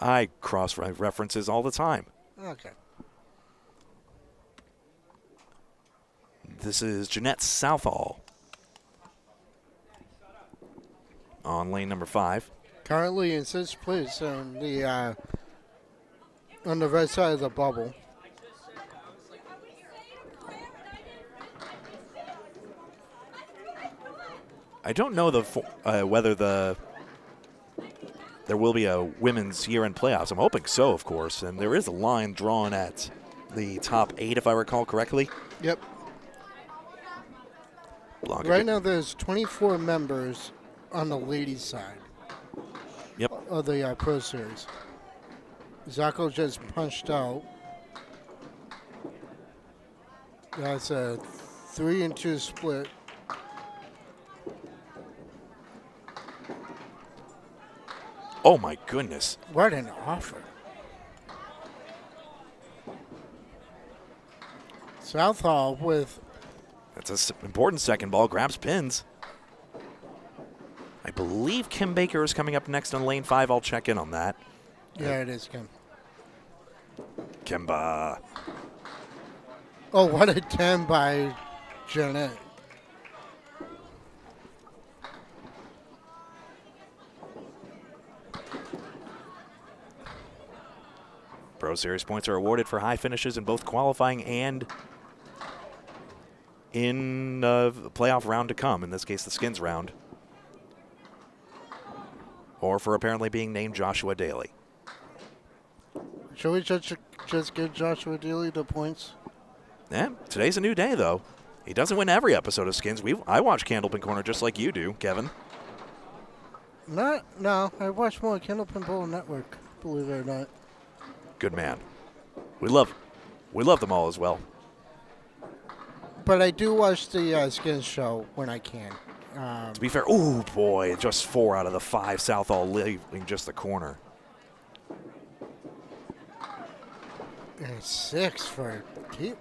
I cross-references all the time. Okay. This is Jeanette Southall on lane number 5. Currently in 6th place on the right side of the bubble. I don't know whether there will be a women's year-end playoffs. I'm hoping so, of course, and there is a line drawn at the top 8, if I recall correctly. Yep. Blanca right now there's 24 members on the ladies' side. Yep. Of the Pro Series. Zacco just punched out. That's a 3-2 split. Oh my goodness. What an offer. Southall with... That's an important second ball. Grabs pins. I believe Kim Baker is coming up next on lane 5. I'll check in on that. Yeah, it is Kim. Kimba. Oh, what a 10 by Jeanette. Pro Series points are awarded for high finishes in both qualifying and in the playoff round to come, in this case the skins round, or for apparently being named Joshua Daly. Shall we just give Joshua Daly the points? Yeah, today's a new day, though. He doesn't win every episode of Skins. I watch Candlepin Corner just like you do, Kevin. No, I watch more Candlepin Bowl Network, believe it or not. Good man. We love them all as well. But I do watch the Skins show when I can. To be fair, oh boy, just 4 out of the 5 Southall leaving just the corner. And 6 for Caitlin.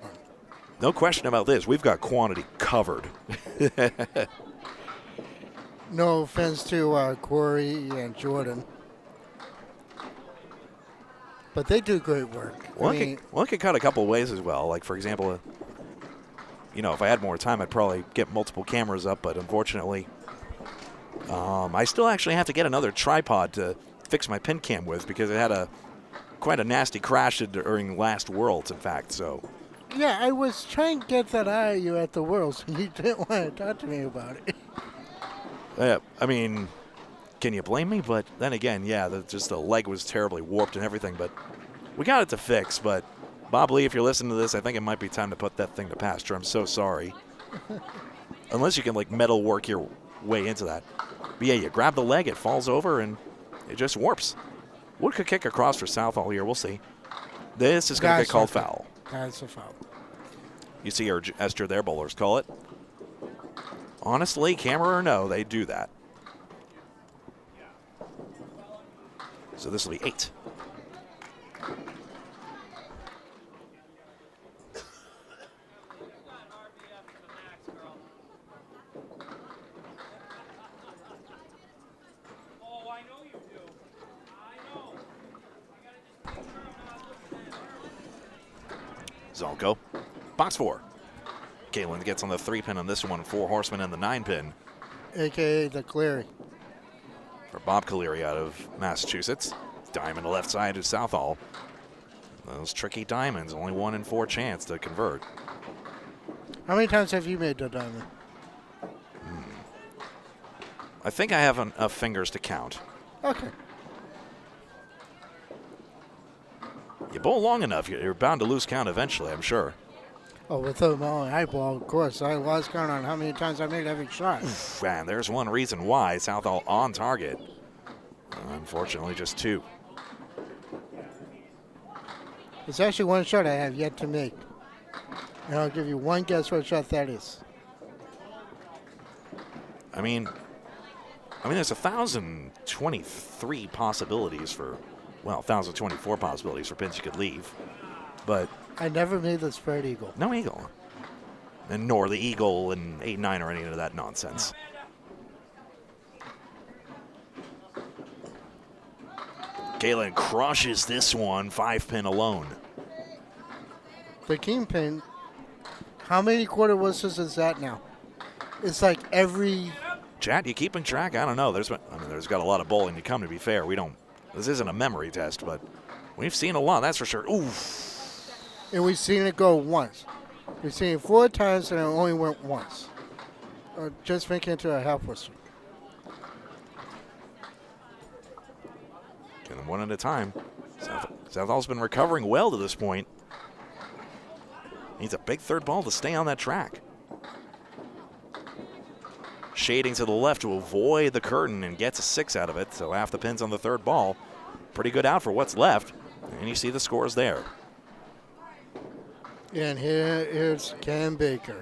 No question about this. We've got quantity covered. No offense to Corey and Jordan. But they do great work. It could cut a couple ways as well. Like, for example, if I had more time, I'd probably get multiple cameras up. But unfortunately, I still actually have to get another tripod to fix my pin cam with because it had quite a nasty crash during last Worlds, in fact. So. Yeah, I was trying to get that out of you at the Worlds, and you didn't want to talk to me about it. I mean, can you blame me? But then again, yeah, the leg was terribly warped and everything. But we got it to fix. But Bob Lee, if you're listening to this, I think it might be time to put that thing to pasture. I'm so sorry. Unless you can, metal work your way into that. But yeah, you grab the leg, it falls over, and it just warps. Wood could kick across for Southall here. We'll see. This is going to get called foul. That's a foul. You see her gesture there, bowlers call it. Honestly, camera or no, they do that. So this will be 8. Zalko, box 4. Galen gets on the 3-pin on this one, 4 horsemen and the 9-pin. AKA the Cleary. For Bob Cleary out of Massachusetts. Diamond left side to Southall. Those tricky diamonds, only 1 in 4 chance to convert. How many times have you made the diamond? I think I have enough fingers to count. Okay. You bowl long enough, you're bound to lose count eventually, I'm sure. Oh, with the long eyeball, of course. I lost count on how many times I made every shot. And there's one reason why. Southall on target. Unfortunately, just 2. It's actually one shot I have yet to make. And I'll give you one guess what shot that is. I mean, there's 1,023 possibilities for, well, 1,024 possibilities for pins you could leave. But I never made the spread eagle. no eagle. And nor the eagle and 8-9 or any of that nonsense. Galen crushes this one, 5-pin alone. The king pin, how many quarter whistles is that now? It's like every... Chat, you keeping track? I don't know. There's got a lot of bowling to come, to be fair. This isn't a memory test, but we've seen a lot, that's for sure. Oof. And we've seen it go once. We've seen it 4 times and it only went once. Just make it into a half whistle. Get them one at a time. Southall's been recovering well to this point. Needs a big 3rd ball to stay on that track. Shading to the left to avoid the curtain and gets a 6 out of it. So half the pins on the 3rd ball. Pretty good out for what's left. And you see the scores there. And here is Ken Baker.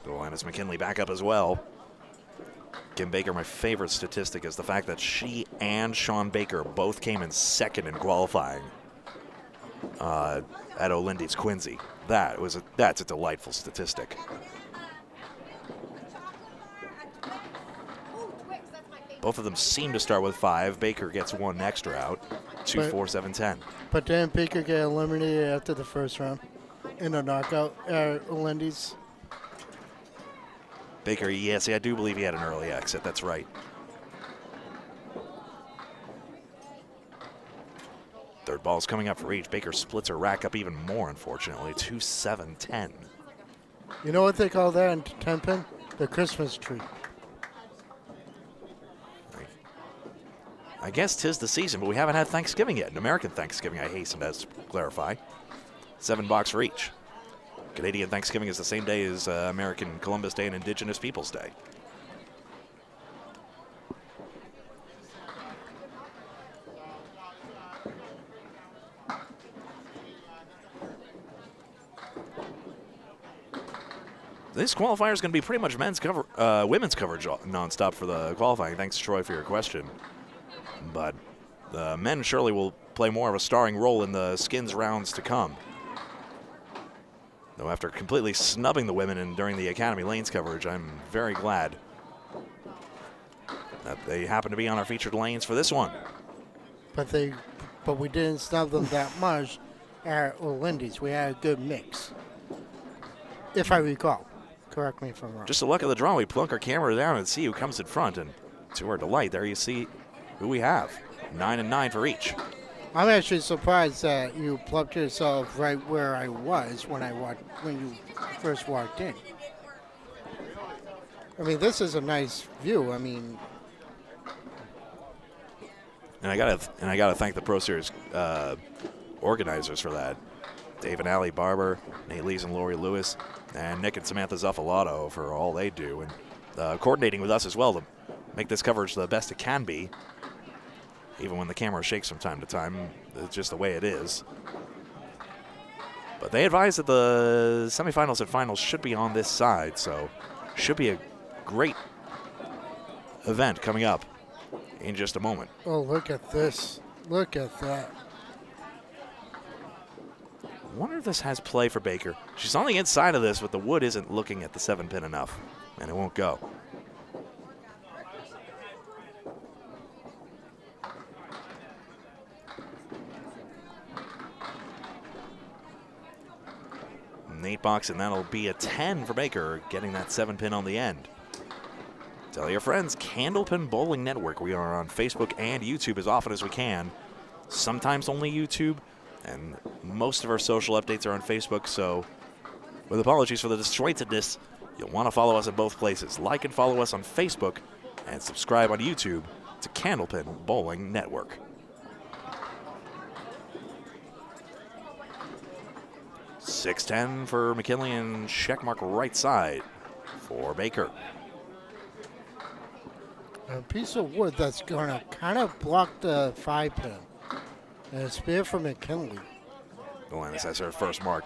Linus McKinley back up as well. Kim Baker, my favorite statistic is the fact that she and Sean Baker both came in 2nd in qualifying at O'Lindy's Quincy. That's a delightful statistic. Both of them seem to start with 5. Baker gets 1 extra out. 2, 4, 7, 10. But didn't Baker get eliminated after the 1st round in a knockout at O'Lindy's? Baker, yes, I do believe he had an early exit. That's right. 3rd ball's coming up for each. Baker splits her rack up even more, unfortunately. 2, 7, 10. You know what they call that in 10-pin? The Christmas tree. I guess 'tis the season, but we haven't had Thanksgiving yet. An American Thanksgiving, I hasten to clarify. 7 bucks for each. Canadian Thanksgiving is the same day as American Columbus Day and Indigenous Peoples Day. This qualifier is going to be pretty much women's coverage nonstop for the qualifying. Thanks, Troy, for your question. But the men surely will play more of a starring role in the skins rounds to come. Though after completely snubbing the women during the Academy Lanes coverage, I'm very glad that they happen to be on our featured lanes for this one. But we didn't snub them that much at O'Lindy's. We had a good mix, if I recall. Correct me if I'm wrong. Just the luck of the draw, we plunk our camera down and see who comes in front, and to our delight, there you see who we have. 9 and 9 for each. I'm actually surprised that you plugged yourself right where I was when you first walked in. I mean, this is a nice view. I mean, and I gotta thank the Pro Series organizers for that. Dave and Allie Barber, Nate Lees and Lori Lewis, and Nick and Samantha Zuffalato for all they do, and coordinating with us as well to make this coverage the best it can be. Even when the camera shakes from time to time, it's just the way it is. But they advise that the semifinals and finals should be on this side, so should be a great event coming up in just a moment. oh, look at this. Look at that. I wonder if this has play for Baker. She's on the inside of this, but the wood isn't looking at the 7-pin enough, and it won't go. an 8 box, and that'll be a 10 for Baker, getting that 7 pin on the end. Tell your friends, Candlepin Bowling Network. We are on Facebook and YouTube as often as we can. Sometimes only YouTube, and most of our social updates are on Facebook, so with apologies for the disjointedness, you'll want to follow us at both places. Like and follow us on Facebook, and subscribe on YouTube to Candlepin Bowling Network. 6-10 for McKinley, and checkmark right side for Baker. A piece of wood that's going to kind of block the 5 pin. And a spear for McKinley. Delantis has her first mark.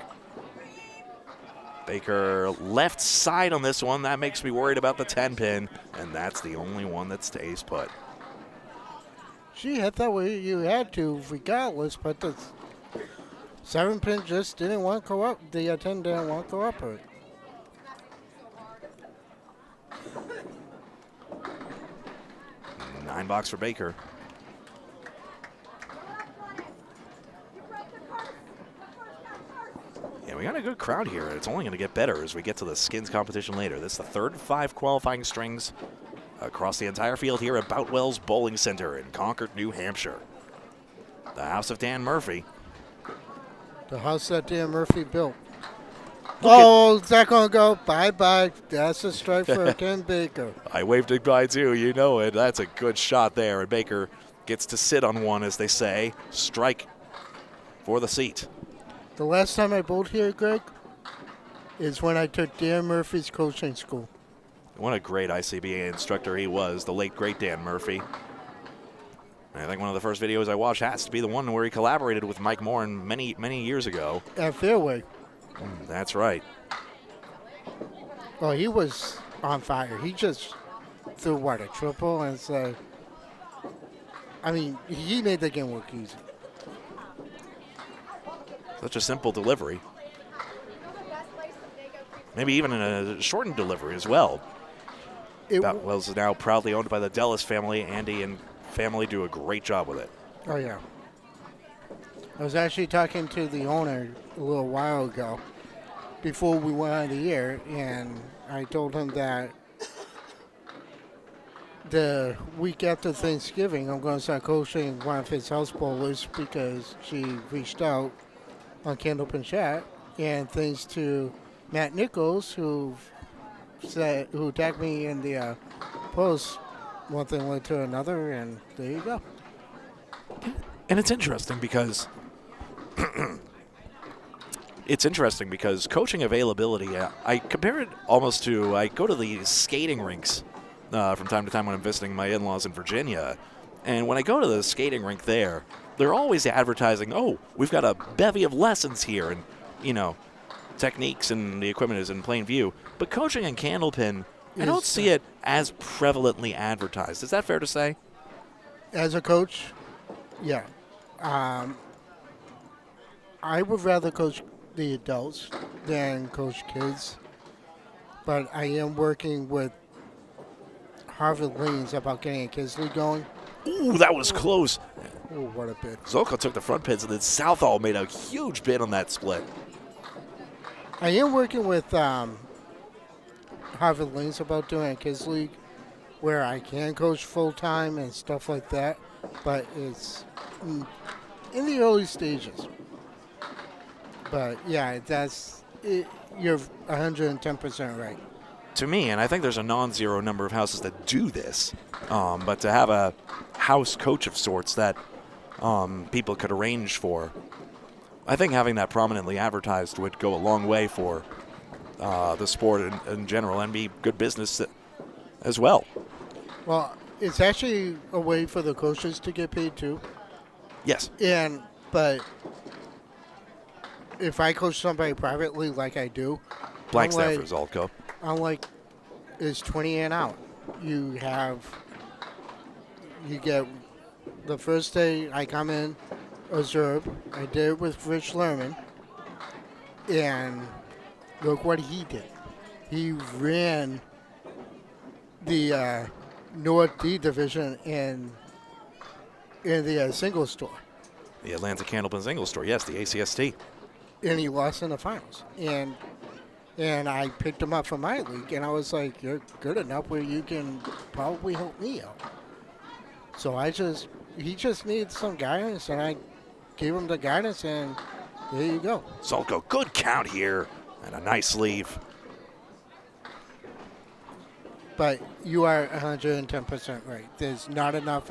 Baker left side on this one. That makes me worried about the 10 pin, and that's the only one that stays put. She hit that way you had to regardless, but the 7 pin just didn't want to go up. The 10 didn't want to go up. 9 box for Baker. Yeah, we got a good crowd here. It's only going to get better as we get to the skins competition later. This is the third of 5 qualifying strings across the entire field here at Boutwell's Bowling Center in Concord, New Hampshire. The house of Dan Murphy. The house that Dan Murphy built. Oh, is that going to go? Bye-bye. That's a strike for Ken Baker. I waved it by too. You know it. That's a good shot there. And Baker gets to sit on one, as they say. Strike for the seat. The last time I bowled here, Greg, is when I took Dan Murphy's coaching school. What a great ICBA instructor he was, the late, great Dan Murphy. I think one of the first videos I watched has to be the one where he collaborated with Mike Morin many, many years ago. At Fairway. That's right. Oh, he was on fire. He just threw, what, a triple? And so, I mean, he made the game work easy. Such a simple delivery. Maybe even in a shortened delivery as well. Boutwell's is now proudly owned by the Dellis family. Andy and family do a great job with it. Oh, yeah. I was actually talking to the owner a little while ago before we went on the air, and I told him that the week after Thanksgiving, I'm going to start coaching one of his house bowlers because she reached out on Candlepin Chat, and thanks to Matt Nichols, who tagged me in the post, one thing led to another, and there you go. And it's interesting because coaching availability, I compare it almost to, I go to the skating rinks from time to time when I'm visiting my in-laws in Virginia. And when I go to the skating rink there, they're always advertising, oh, we've got a bevy of lessons here. And, you know, techniques and the equipment is in plain view. But coaching in Candlepin, I don't see it as prevalently advertised. Is that fair to say? As a coach, yeah. I would rather coach the adults than coach kids. But I am working with Harvard Lanes about getting a kids league going. Ooh, that was close. Oh, what a bid. Zolko took the front pins, and then Southall made a huge bid on that split. I am working with Harvard Lanes about doing a kids league where I can coach full-time and stuff like that, but it's in the early stages. But, yeah, you're 110% right. To me, and I think there's a non-zero number of houses that do this, but to have a house coach of sorts that people could arrange for, I think having that prominently advertised would go a long way for the sport in general and be good business as well. Well, it's actually a way for the coaches to get paid too. Yes. But if I coach somebody privately like I do, Blank Stafford, Zolko. I'm like, it's 20 and out. You get the first day I come in, observe. I did it with Rich Lerman, and look what he did. He ran the North D division in the single store. The Atlanta Candlepin Single Store, yes, the ACST. And he lost in the finals. And And I picked him up for my league, and I was like, you're good enough where you can probably help me out. So he just needs some guidance, and I gave him the guidance, and there you go. Zolko, good count here, and a nice leave. But you are 110% right. There's not enough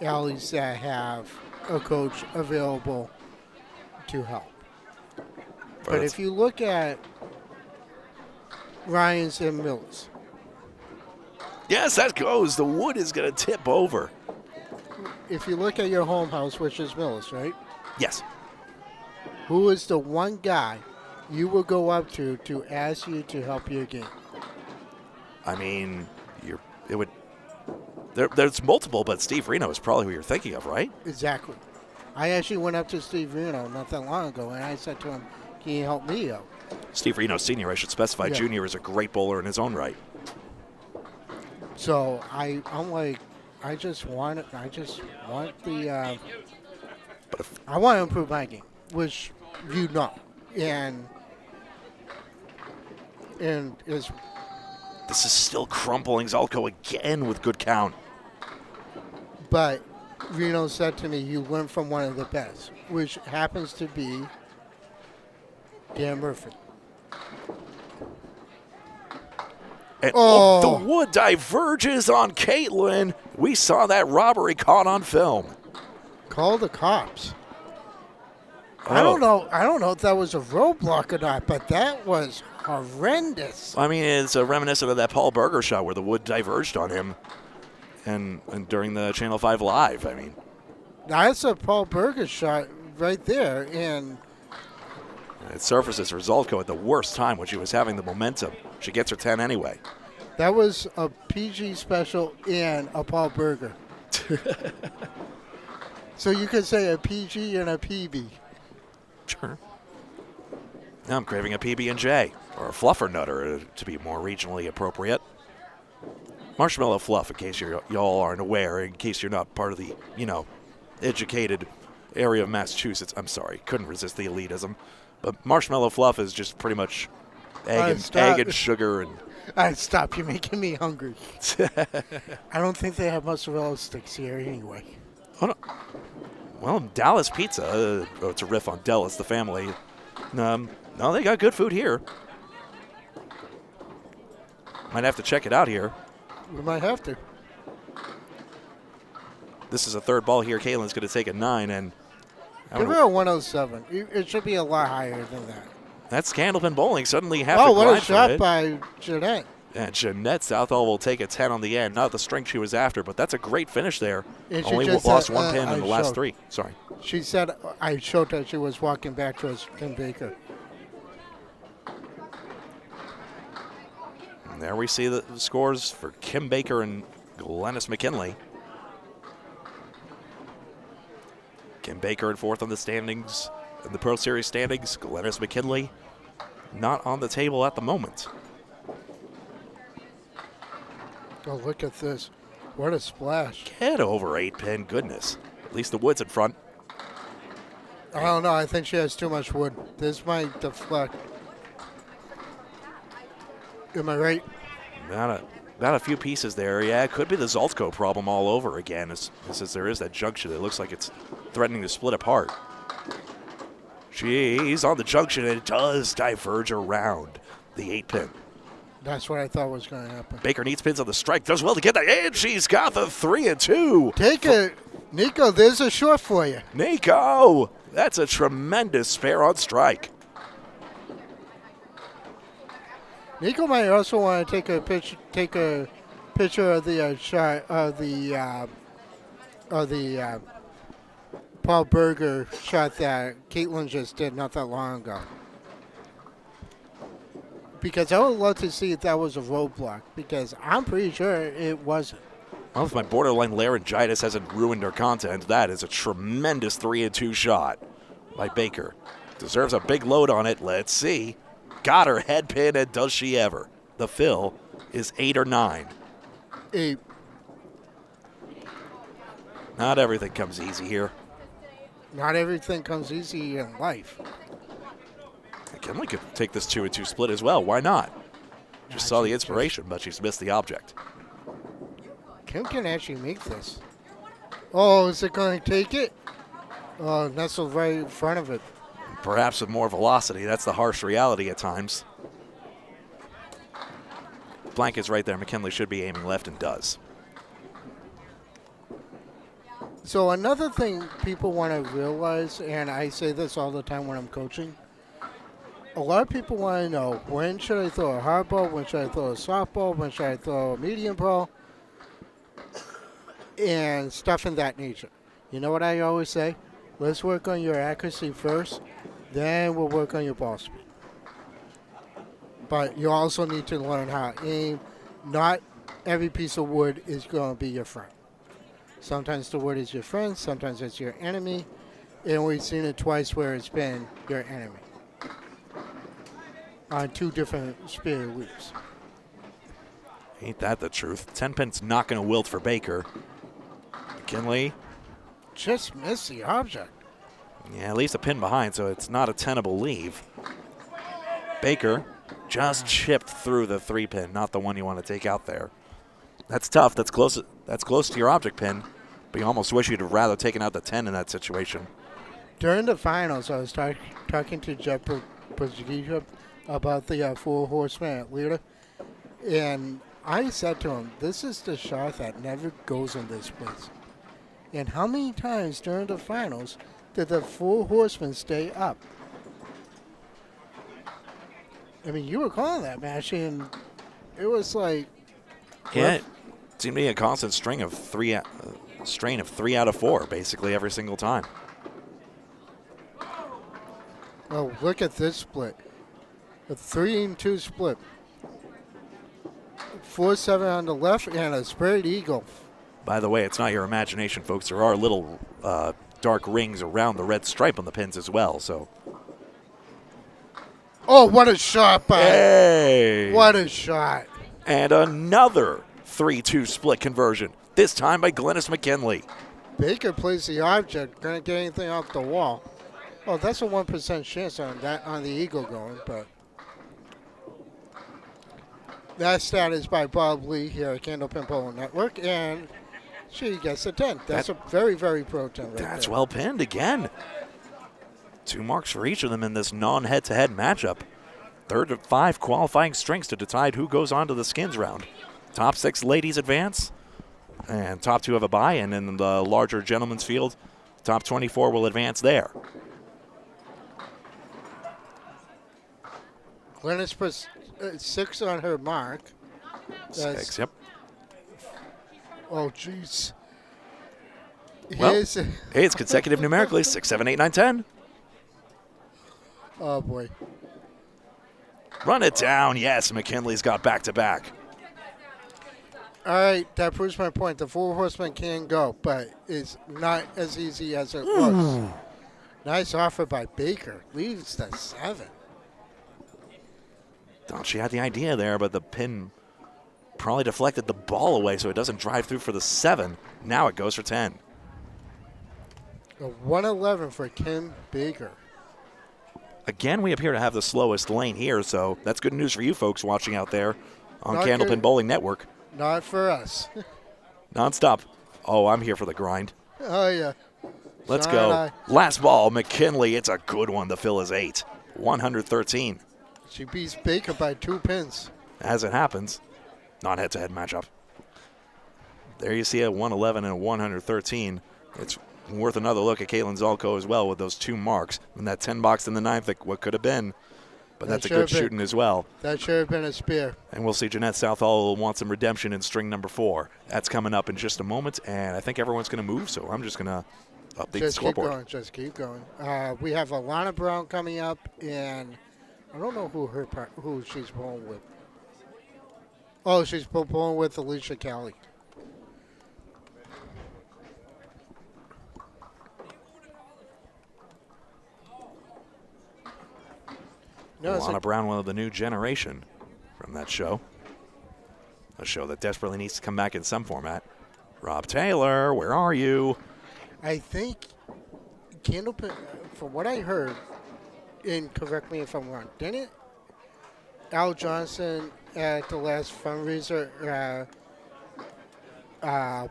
alleys that have a coach available to help. But if you look at Ryan's and Mills. Yes, that goes. The wood is going to tip over. If you look at your home house, which is Mills, right? Yes. Who is the one guy you will go up to ask you to help your game? I mean, there's multiple, but Steve Reno is probably who you're thinking of, right? Exactly. I actually went up to Steve Reno not that long ago, and I said to him, can you help me out? Steve Reno Sr., I should specify. Yeah. Junior is a great bowler in his own right. So I'm like, I just want the. I want to improve my game, which you know, and is. This is still crumpling. Zolko again with good count. But Reno said to me, you learn from one of the best, which happens to be Dan Murphy. And the wood diverges on Caitlin. We saw that robbery caught on film. Call the cops. Oh. I don't know if that was a roadblock or not, but that was horrendous. I mean, it's reminiscent of that Paul Berger shot where the wood diverged on him and during the Channel 5 Live. I mean, that's a Paul Berger shot right there, and it surfaces for Zolko at the worst time when she was having the momentum. She gets her 10 anyway. That was a PG special and a Paul Berger. So you could say a PG and a PB. Sure. Now I'm craving a PB&J, or a fluffer nutter to be more regionally appropriate. Marshmallow fluff, in case y'all aren't aware, in case you're not part of the, educated area of Massachusetts. I'm sorry, couldn't resist the elitism. But marshmallow fluff is just pretty much egg and sugar. And All right, stop. You're making me hungry. I don't think they have mozzarella sticks here anyway. Oh, no. Well, Dallas Pizza. It's a riff on Dallas, the family. No, they got good food here. Might have to check it out here. We might have to. This is a third ball here. Caitlin's going to take a 9, and give her a 107. It should be a lot higher than that. That's Candlepin Bowling. Suddenly have Oh, to what a grind shot for it. by Jeanette. And Jeanette Southall will take a 10 on the end. Not the strength she was after, but that's a great finish there. And she Only just lost said, one pin in I the last showed. 3. Sorry. She said I showed that she was walking back towards Kim Baker. And there we see the scores for Kim Baker and Glennis McKinley. Kim Baker in 4th on the standings, in the Pro Series standings. Glennis McKinley not on the table at the moment. Oh, look at this. What a splash. Get over 8 pin, goodness. At least the wood's in front. I don't know. I think she has too much wood. This might deflect. Am I right? About a few pieces there. Yeah, it could be the Zoltko problem all over again. Since there is that junction, it looks like it's threatening to split apart. She's on the junction, and it does diverge around the 8 pin. That's what I thought was going to happen. Baker needs pins on the strike. Does well to get that, and she's got the 3 and 2. Take it. Nico, there's a short for you. Nico, that's a tremendous spare on strike. Nico might also want to take a picture of the shot of the Paul Berger shot that Caitlin just did not that long ago. Because I would love to see if that was a roadblock, because I'm pretty sure it wasn't. Well, if my borderline laryngitis hasn't ruined her content, that is a tremendous 3 and 2 shot by Baker. Deserves a big load on it. Let's see. Got her head pin, and does she ever? The fill is 8 or 9. 8. Not everything comes easy here. Not everything comes easy in life. McKinley could take this 2-2 split as well. Why not? Just saw the inspiration, but she's missed the object. Kim can actually make this. Oh, is it going to take it? Oh, nestled right in front of it. Perhaps with more velocity. That's the harsh reality at times. Blank is right there. McKinley should be aiming left and does. So another thing people want to realize, and I say this all the time when I'm coaching, a lot of people want to know, when should I throw a hard ball, when should I throw a softball, when should I throw a medium ball, and stuff in that nature. You know what I always say? Let's work on your accuracy first, then we'll work on your ball speed. But you also need to learn how to aim. Not every piece of wood is going to be your friend. Sometimes the wood is your friend, sometimes it's your enemy, and we've seen it twice where it's been your enemy on two different spirit weeks. Ain't that the truth? 10 pin's not going to wilt for Baker. McKinley. Just missed the object. Yeah, at least a pin behind, so it's not a tenable leave. Baker just chipped through the 3-pin, not the one you want to take out there. That's tough. That's close to your object pin, but you almost wish you'd have rather taken out the 10 in that situation. During the finals, I was talking to Jeff Prozigija about the 4 horsemen at Lita, and I said to him, this is the shot that never goes in this place. And how many times during the finals did the 4 horsemen stay up? I mean, you were calling that match, and it was like... Yeah, it seemed to be a constant strain of 3 out of 4, basically, every single time. Oh, look at this split. A 3-2 split. 4-7 on the left and a spread eagle. By the way, it's not your imagination, folks. There are little dark rings around the red stripe on the pins as well, so... Oh, what a shot by... Hey! What a shot. And another 3-2 split conversion, this time by Glennis McKinley. Baker plays the object, gonna get anything off the wall. Oh, that's a 1% chance on the eagle going, but... That stat is by Bob Lee here at Candlepin Bowling Network, and she gets a 10. That's a very, very pro 10 right That's there. well pinned again. 2 marks for each of them in this non-head-to-head matchup. 3rd of 5 qualifying strengths to decide who goes on to the skins round. Top 6 ladies advance, and top 2 have a bye, and in the larger gentlemen's field, top 24 will advance there. Glennis puts 6 on her mark. 6, yep. Oh, jeez. Well, hey, it's consecutive numerically, 6, 7, 8, 9, 10. Oh, boy. Run it down. Yes, McKinley's got back-to-back. All right, that proves my point. The 4 horsemen can go, but it's not as easy as it looks. Nice offer by Baker. Leaves the 7. Thought she had the idea there, but the pin probably deflected the ball away so it doesn't drive through for the 7. Now it goes for 10. A 111 for Kim Baker. Again, we appear to have the slowest lane here, so that's good news for you folks watching out there on Not Candlepin good. Bowling Network. Not for us. Non-stop. Oh, I'm here for the grind. Oh, yeah. Let's So go. am Last ball, McKinley. It's a good one. The fill is 8. 113. She beats Baker by 2 pins. As it happens, not head-to-head matchup. There you see a 111 and a 113. It's worth another look at Caitlin Zolko as well with those 2 marks. And that 10 box in the 9th, what could have been. But that's a good shooting as well. That should have been a spear. And we'll see Jeanette Southall want some redemption in string number 4. That's coming up in just a moment, and I think everyone's going to move, so I'm just going to update the scoreboard. Just keep going. We have Alana Brown coming up, and I don't know who she's bowling with. Oh, she's bowling with Alicia Kelly. No, Alana Brown, one of the new generation from that show. A show that desperately needs to come back in some format. Rob Taylor, where are you? I think Candlepin, from what I heard, and correct me if I'm wrong, didn't Al Johnson at the last fundraiser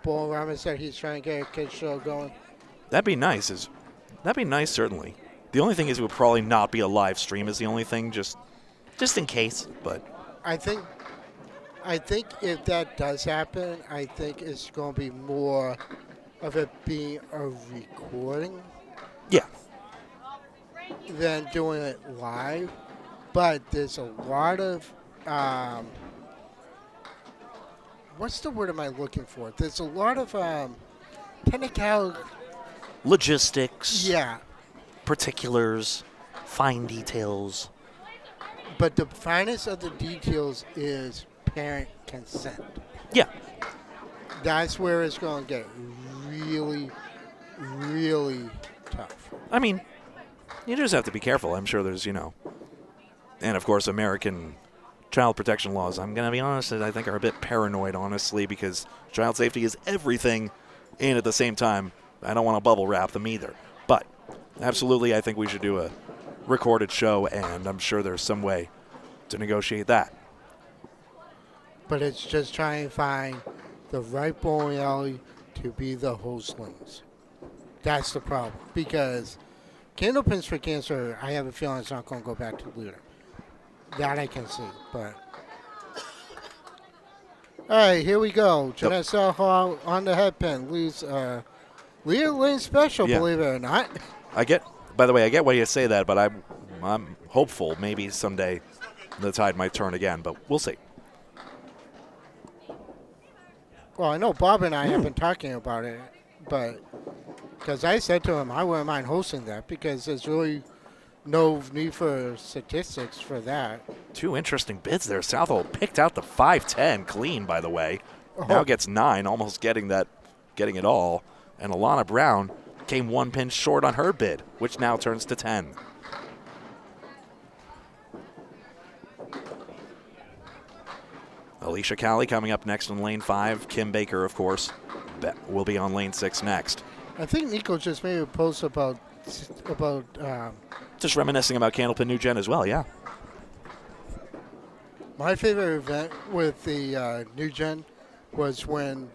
Bull Rama said he's trying to get a kid show going? That'd be nice. That'd be nice, certainly. The only thing is it would probably not be a live stream is the only thing, just in case. But I think if that does happen, I think it's going to be more of it being a recording yeah, than doing it live. But there's a lot of what's the word am I looking for? There's a lot of technical, logistics, yeah. particulars, fine details. But the finest of the details is parent consent. Yeah, That's where it's going to get really, really tough. I mean, you just have to be careful. I'm sure there's, and of course, American child protection laws, I'm going to be honest, I think are a bit paranoid, honestly, because child safety is everything, and at the same time, I don't want to bubble wrap them either. But absolutely, I think we should do a recorded show, and I'm sure there's some way to negotiate that. But it's just trying to find the right bowling alley to be the host lanes. That's the problem. Because Candlepins for Cancer, I have a feeling it's not going to go back to Luda. That I can see. But all right, here we go. Jeanette Southall on the headpin. Leah Lane special, Yeah. believe it or not. By the way, I get why you say that, but I'm hopeful maybe someday the tide might turn again, but we'll see. Well, I know Bob and I have been talking about it, but because I said to him I wouldn't mind hosting that because there's really no need for statistics for that. Two interesting bids there. Southall picked out the 5-10 clean, by the way. Now gets 9, almost getting it all. And Alana Brown came 1 pin short on her bid, which now turns to 10. Alicia Cowley coming up next in lane 5. Kim Baker, of course, will be on lane 6 next. I think Nico just made a post about Just reminiscing about Candlepin New Gen as well, yeah. my favorite event with the New Gen was when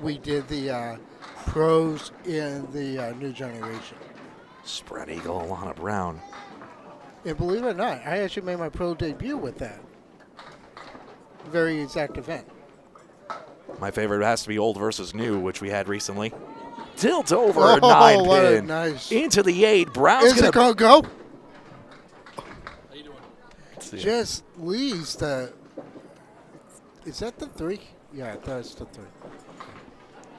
we did the pros in the New Generation. Spread Eagle, Alana Brown. And believe it or not, I actually made my pro debut with that very exact event. My favorite has to be old versus new, which we had recently. Tilt over, 9 what a pin. nice. Into the 8. Brown's Is it going going to go? How you doing? Just leaves the. Is that the 3? Yeah, that's the 3.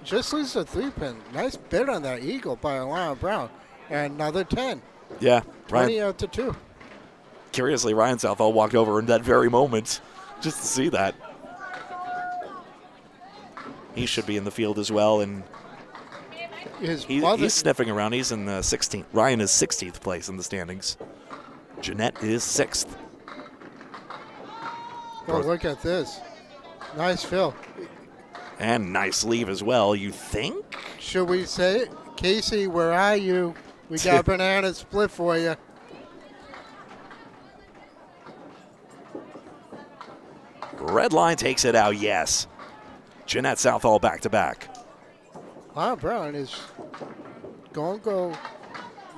Just leaves the 3 pin. Nice bid on that eagle by Alana Brown. And another 10. Yeah, 20 Ryan, out to 2. curiously, Ryan Southall walked over in that very moment just to see that. He should be in the field as well, and he's sniffing around. He's in the 16th. Ryan is 16th place in the standings. Jeanette is 6th. Oh, look at this. Nice fill. And nice leave as well, you think? Should we say it? Casey, where are you? We got a banana split for you. Red line takes it out, yes. Jeanette Southall back to back. Wow, Brown is going to go.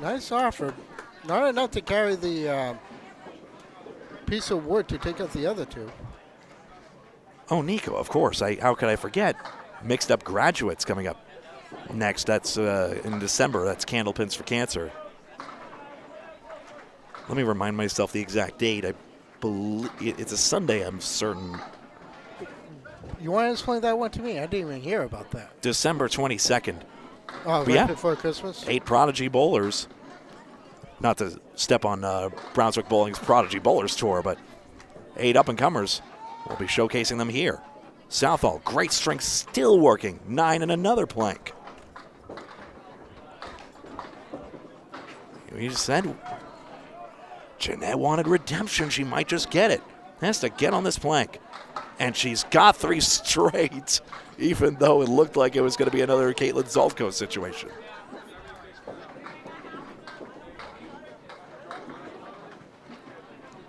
Nice offer. Not enough to carry the piece of wood to take out the other 2. Oh, Nico, of course. How could I forget? Mixed up graduates coming up next. That's in December. That's Candlepins for Cancer. Let me remind myself the exact date. I believe it's a Sunday, I'm certain. You want to explain that one to me? I didn't even hear about that. December 22nd. Oh, right before Christmas? 8 Prodigy Bowlers. Not to step on Brownswick Bowling's Prodigy Bowlers Tour, but 8 up-and-comers. We'll be showcasing them here. Southall, great strength, still working. 9 and another plank. We just said Jeanette wanted redemption. She might just get it. Has to get on this plank. And she's got 3 straight, even though it looked like it was going to be another Caitlin Zoltko situation.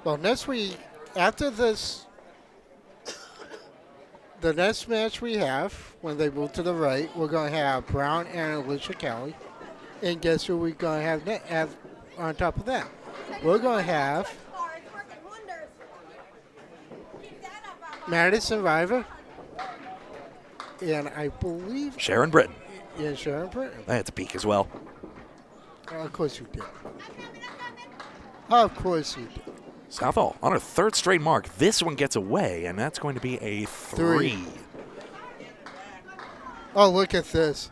Well, next week, after this, the next match we have, when they move to the right, we're going to have Brown and Alicia Kelly. And guess who we're going to have on top of that? We're going to have Madison River. And I believe... Sharon Britton. Yeah, Sharon Britton. I had to peek as well. Of course you did. Of course you did. Southall on her third straight mark. This one gets away, and that's going to be a 3. Oh, look at this.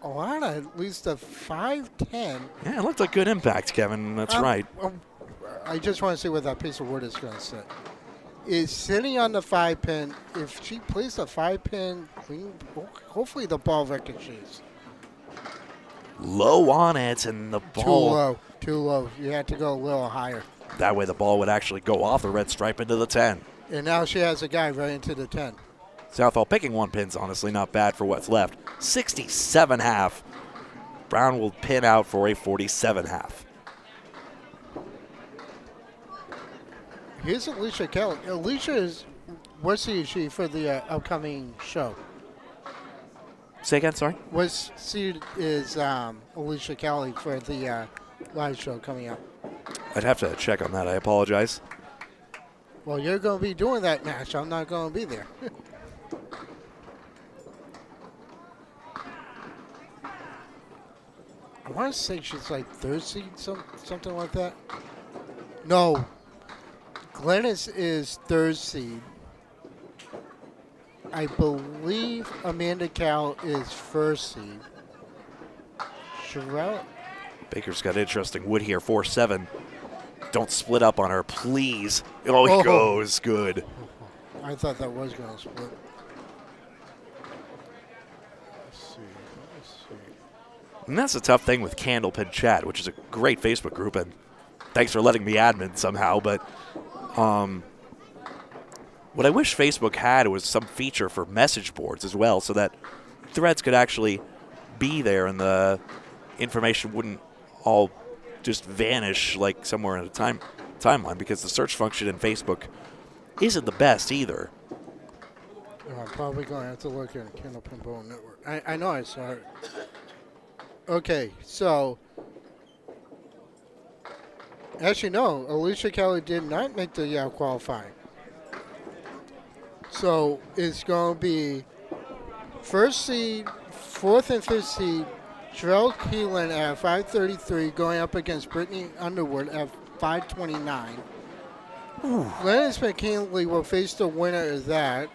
Oh, on at least a 5-10. Yeah, it looked like good impact, Kevin. That's right. I just want to see what that piece of wood is going to sit. Is sitting on the 5-pin. If she plays the 5-pin clean, hopefully the ball ricochets. Low on it, and the ball. Too low. You had to go a little higher. That way the ball would actually go off the red stripe into the 10. And now she has a guy right into the 10. Southall picking 1 pin's honestly not bad for what's left. 67.5. Brown will pin out for a 47.5. Here's Alicia Kelly. Alicia is, what seed is she for the upcoming show? Say again, sorry? What seed is Alicia Kelly for the live show coming up? I'd have to check on that. I apologize. Well, you're going to be doing that match. I'm not going to be there. I want to say she's like third seed, something like that. No. Glennis is third seed. I believe Amanda Cal is first seed. Sherelle? Baker's got interesting wood here, 4-7. Don't split up on her, please. Oh, he goes. Good. I thought that was going to split. Let's see. And that's the tough thing with Candlepin Chat, which is a great Facebook group, and thanks for letting me admin somehow, but what I wish Facebook had was some feature for message boards as well, so that threads could actually be there and the information wouldn't all just vanish like somewhere in a timeline, because the search function in Facebook isn't the best either. I'm probably going to have to look at Candlepin Bowling Network. I know I saw it. Okay, so as you know, Alicia Kelly did not make the qualifying. So it's going to be first seed, fourth and fifth seed, Sherelle Keelan at 5:33 going up against Brittany Underwood at 5:29. Glennis McKinley will face the winner of that.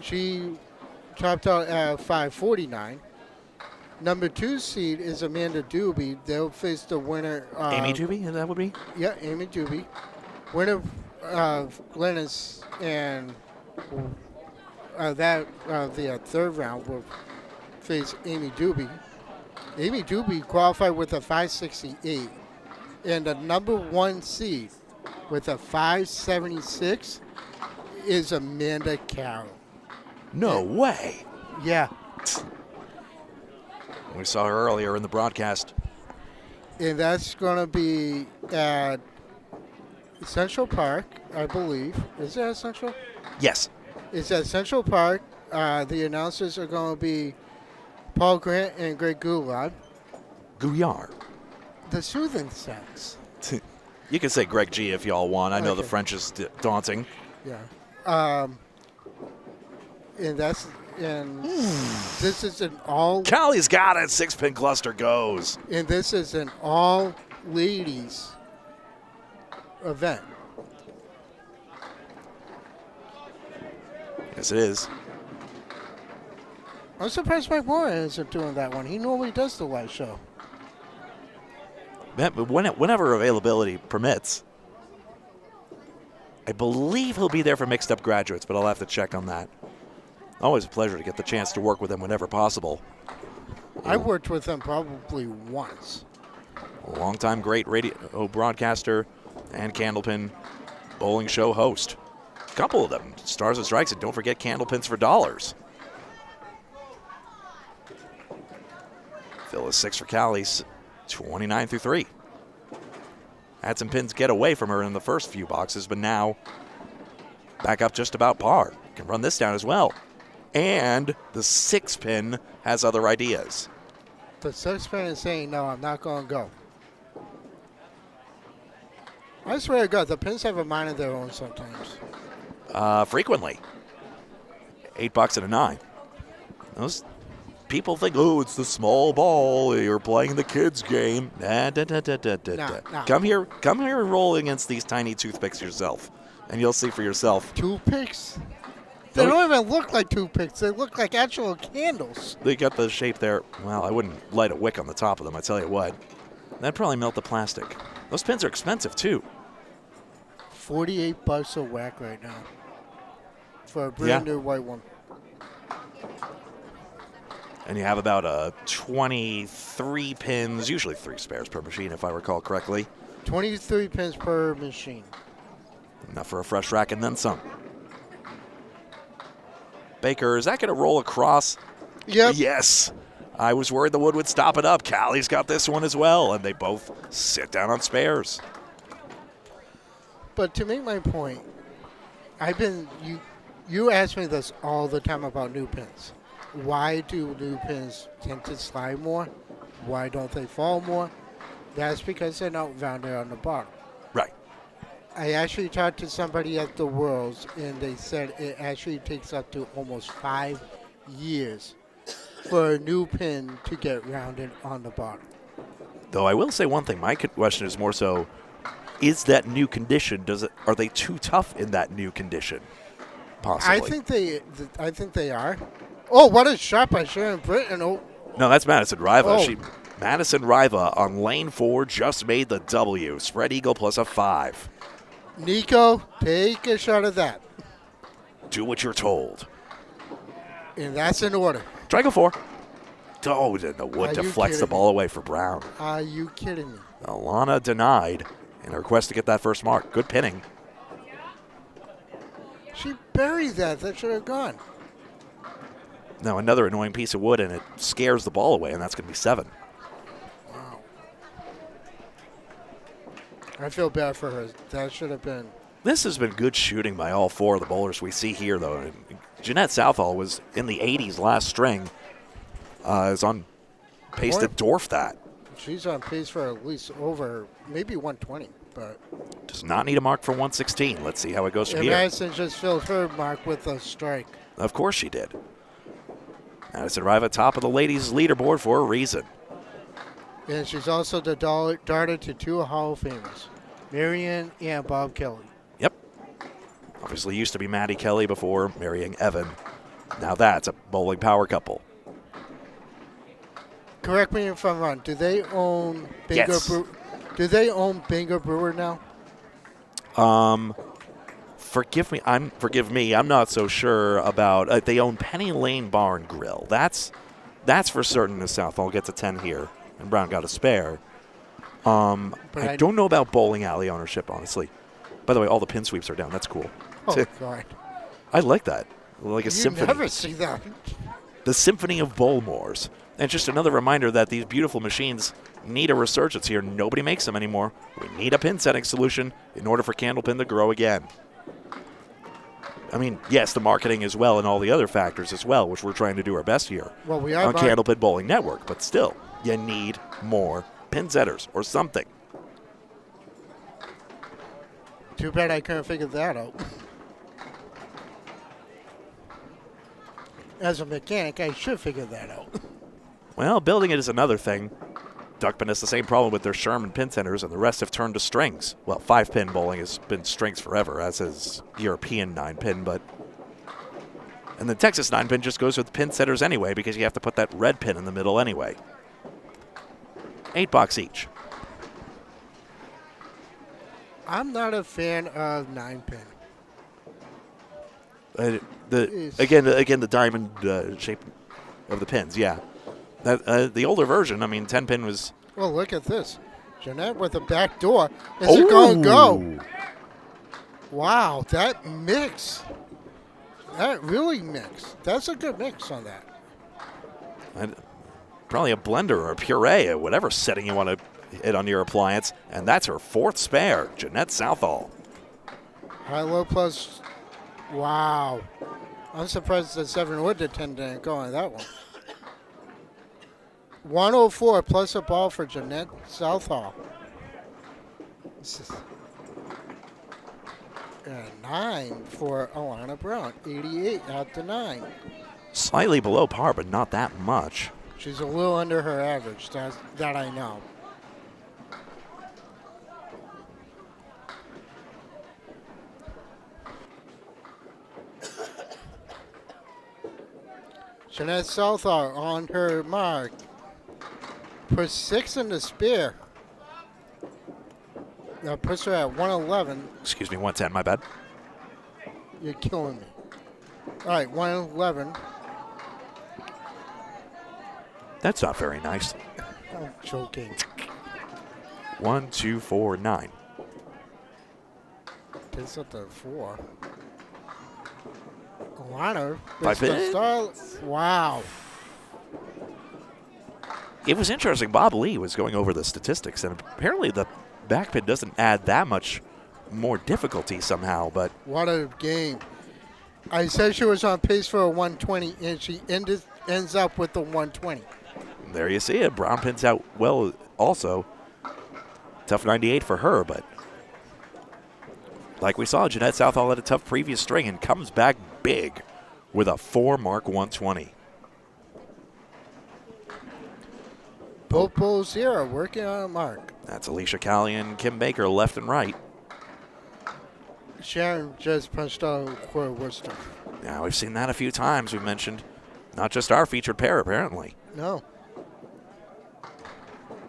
She topped out at 5:49. Number 2 seed is Amanda Doobie. They'll face the winner. Amy Doobie, that would be? Yeah, Amy Doobie. Winner of Glennis and the third round will face Amy Doobie. Amy Doobie qualified with a 568. And the number 1 seed with a 576 is Amanda Carroll. No way. Yeah. We saw her earlier in the broadcast. And that's going to be at Central Park, I believe. Is that at Central? Yes. It's at Central Park. The announcers are going to be Paul Grant and Greg Gouillart. Gouillart. The soothing sex. You can say Greg G if y'all want. I know Okay. the French is daunting. Yeah. And this is an all. Callie's got it. 6-pin cluster goes. And this is an all ladies event. Yes, it is. I'm surprised Mike Moore isn't doing that one. He normally does the live show. Whenever availability permits. I believe he'll be there for mixed up graduates, but I'll have to check on that. Always a pleasure to get the chance to work with him whenever possible. I worked with him probably once. A longtime great radio broadcaster and Candlepin bowling show host. A couple of them, Stars and Strikes, and don't forget Candlepins for Dollars. Phil is 6 for Callie, 29 through 3. Had some pins get away from her in the first few boxes, but now back up just about par. Can run this down as well. And the 6-pin has other ideas. The 6-pin is saying, no, I'm not going to go. I swear to God, the pins have a mind of their own sometimes. Frequently. $8 and a 9. Those people think, oh, it's the small ball. You're playing the kids' game. Nah. Come here and roll against these tiny toothpicks yourself, and you'll see for yourself. Toothpicks? They don't even look like toothpicks. They look like actual candles. They got the shape there. Well, I wouldn't light a wick on the top of them, I tell you what. That'd probably melt the plastic. Those pins are expensive, too. $48 a whack right now for a brand new white one. And you have about 23 pins, usually 3 spares per machine, if I recall correctly. 23 pins per machine. Enough for a fresh rack and then some. Baker, is that going to roll across? Yep. Yes. I was worried the wood would stop it up. Callie's got this one as well, and they both sit down on spares. But to make my point, you ask me this all the time about new pins. Why do new pins tend to slide more? Why don't they fall more? That's because they're not rounded on the bottom. Right. I actually talked to somebody at the Worlds, and they said it actually takes up to almost 5 years for a new pin to get rounded on the bottom. Though I will say one thing. My question is more so, is that new condition, are they too tough in that new condition? Possibly. I think they are. Oh, what a shot by Sharon Britton. Oh. No, that's Madison Riva. Oh. Madison Riva on lane 4 just made the W. Spread eagle plus a 5. Nico, take a shot of that. Do what you're told. And that's in order. Triangle 4. Oh, then the wood deflects the ball away for Brown. Are you kidding me? Alana denied in her quest to get that first mark. Good pinning. She buried that. That should have gone. Now another annoying piece of wood, and it scares the ball away, and that's going to be 7. Wow. I feel bad for her. That should have been. This has been good shooting by all 4 of the bowlers we see here, though. And Jeanette Southall was in the 80s last string. Is on pace to dwarf that. She's on pace for at least over maybe 120, but does not need a mark for 116. Let's see how it goes from here. Madison just filled her mark with a strike. Of course she did. Madison Riva top of the ladies' leaderboard for a reason. And she's also the daughter to 2 Hall of Famers, Marion and Bob Kelly. Yep. Obviously used to be Maddie Kelly before marrying Evan. Now that's a bowling power couple. Correct me if I'm wrong. Do they own Bingo Yes. Do they own Bingo Brewer now? Forgive me. I'm not so sure about. They own Penny Lane Bar and Grill. That's for certain. The Southall gets a 10 here, and Brown got a spare. I don't know about bowling alley ownership, honestly. By the way, all the pin sweeps are down. That's cool. Oh God! I like that. Like a symphony. You never see that. The Symphony of Bowlmores. And just another reminder that these beautiful machines need a resurgence here. Nobody makes them anymore. We need a pin setting solution in order for Candlepin to grow again. I mean, yes, the marketing as well and all the other factors as well, which we're trying to do our best here well, we are on Candlepin Bowling Network. But still, you need more pin setters or something. Too bad I couldn't figure that out. As a mechanic, I should figure that out. Well, building it is another thing. Duckpin has the same problem with their Sherman pin centers, and the rest have turned to strings. Well, 5-pin bowling has been strings forever, as is European 9-pin, but... And the Texas 9-pin just goes with pin setters anyway, because you have to put that red pin in the middle anyway. $8 each. I'm not a fan of 9-pin. Again, the diamond shape of the pins, yeah. The older version, I mean, 10-pin was... Well, look at this. Jeanette with a back door. Is it going to go? Wow, that mix. That really mixed. That's a good mix on that. Probably a blender or a puree or whatever setting you want to hit on your appliance, and that's her fourth spare, Jeanette Southall. High-low plus, wow. I'm surprised the 7 wood to 10 didn't go on that one. 104 plus a ball for Jeanette Southall. And 9 for Alana Brown. 88 out to 9. Slightly below par, but not that much. She's a little under her average, that I know. Jeanette Southall on her mark. Puts 6 in the spear. That puts her at 111. Excuse me, 110, my bad. You're killing me. All right, 111. That's not very nice. I'm joking. 1, 2, 4, 9. Takes up to 4. Alana. 5 pin. Wow. It was interesting. Bob Lee was going over the statistics, and apparently the backpin doesn't add that much more difficulty somehow, but What a game. I said she was on pace for a 120, and she ends up with the 120. there you see it. Brown pins out well also. Tough 98 for her, but like we saw, Jeanette Southall had a tough previous string and comes back big with a 4 mark 120. Both bulls here are working on a mark. That's Alicia Callie and Kim Baker left and right. Sharon just punched out Cora Worcester. Now, we've seen that a few times. We've mentioned not just our featured pair, apparently. No.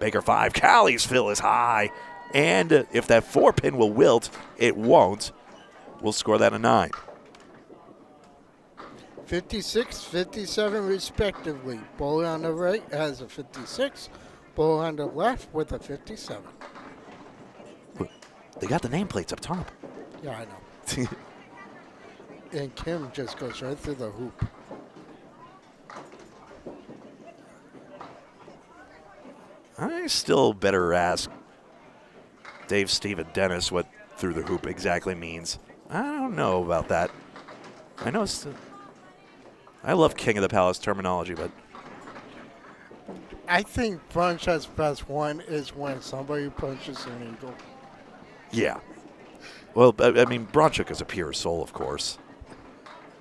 Baker 5, Callie's fill is high. And if that 4-pin will wilt, it won't. We'll score that a 9. 56, 57 respectively. Bull on the right has a 56. Bull on the left with a 57. They got the nameplates up top. Yeah, I know. And Kim just goes right through the hoop. I still better ask Dave, Steve, and Dennis what through the hoop exactly means. I don't know about that. I know I love King of the Palace terminology, but I think Bruncheck's best one is when somebody punches an eagle. yeah. Well, I mean, Bronchuk is a pure soul, of course.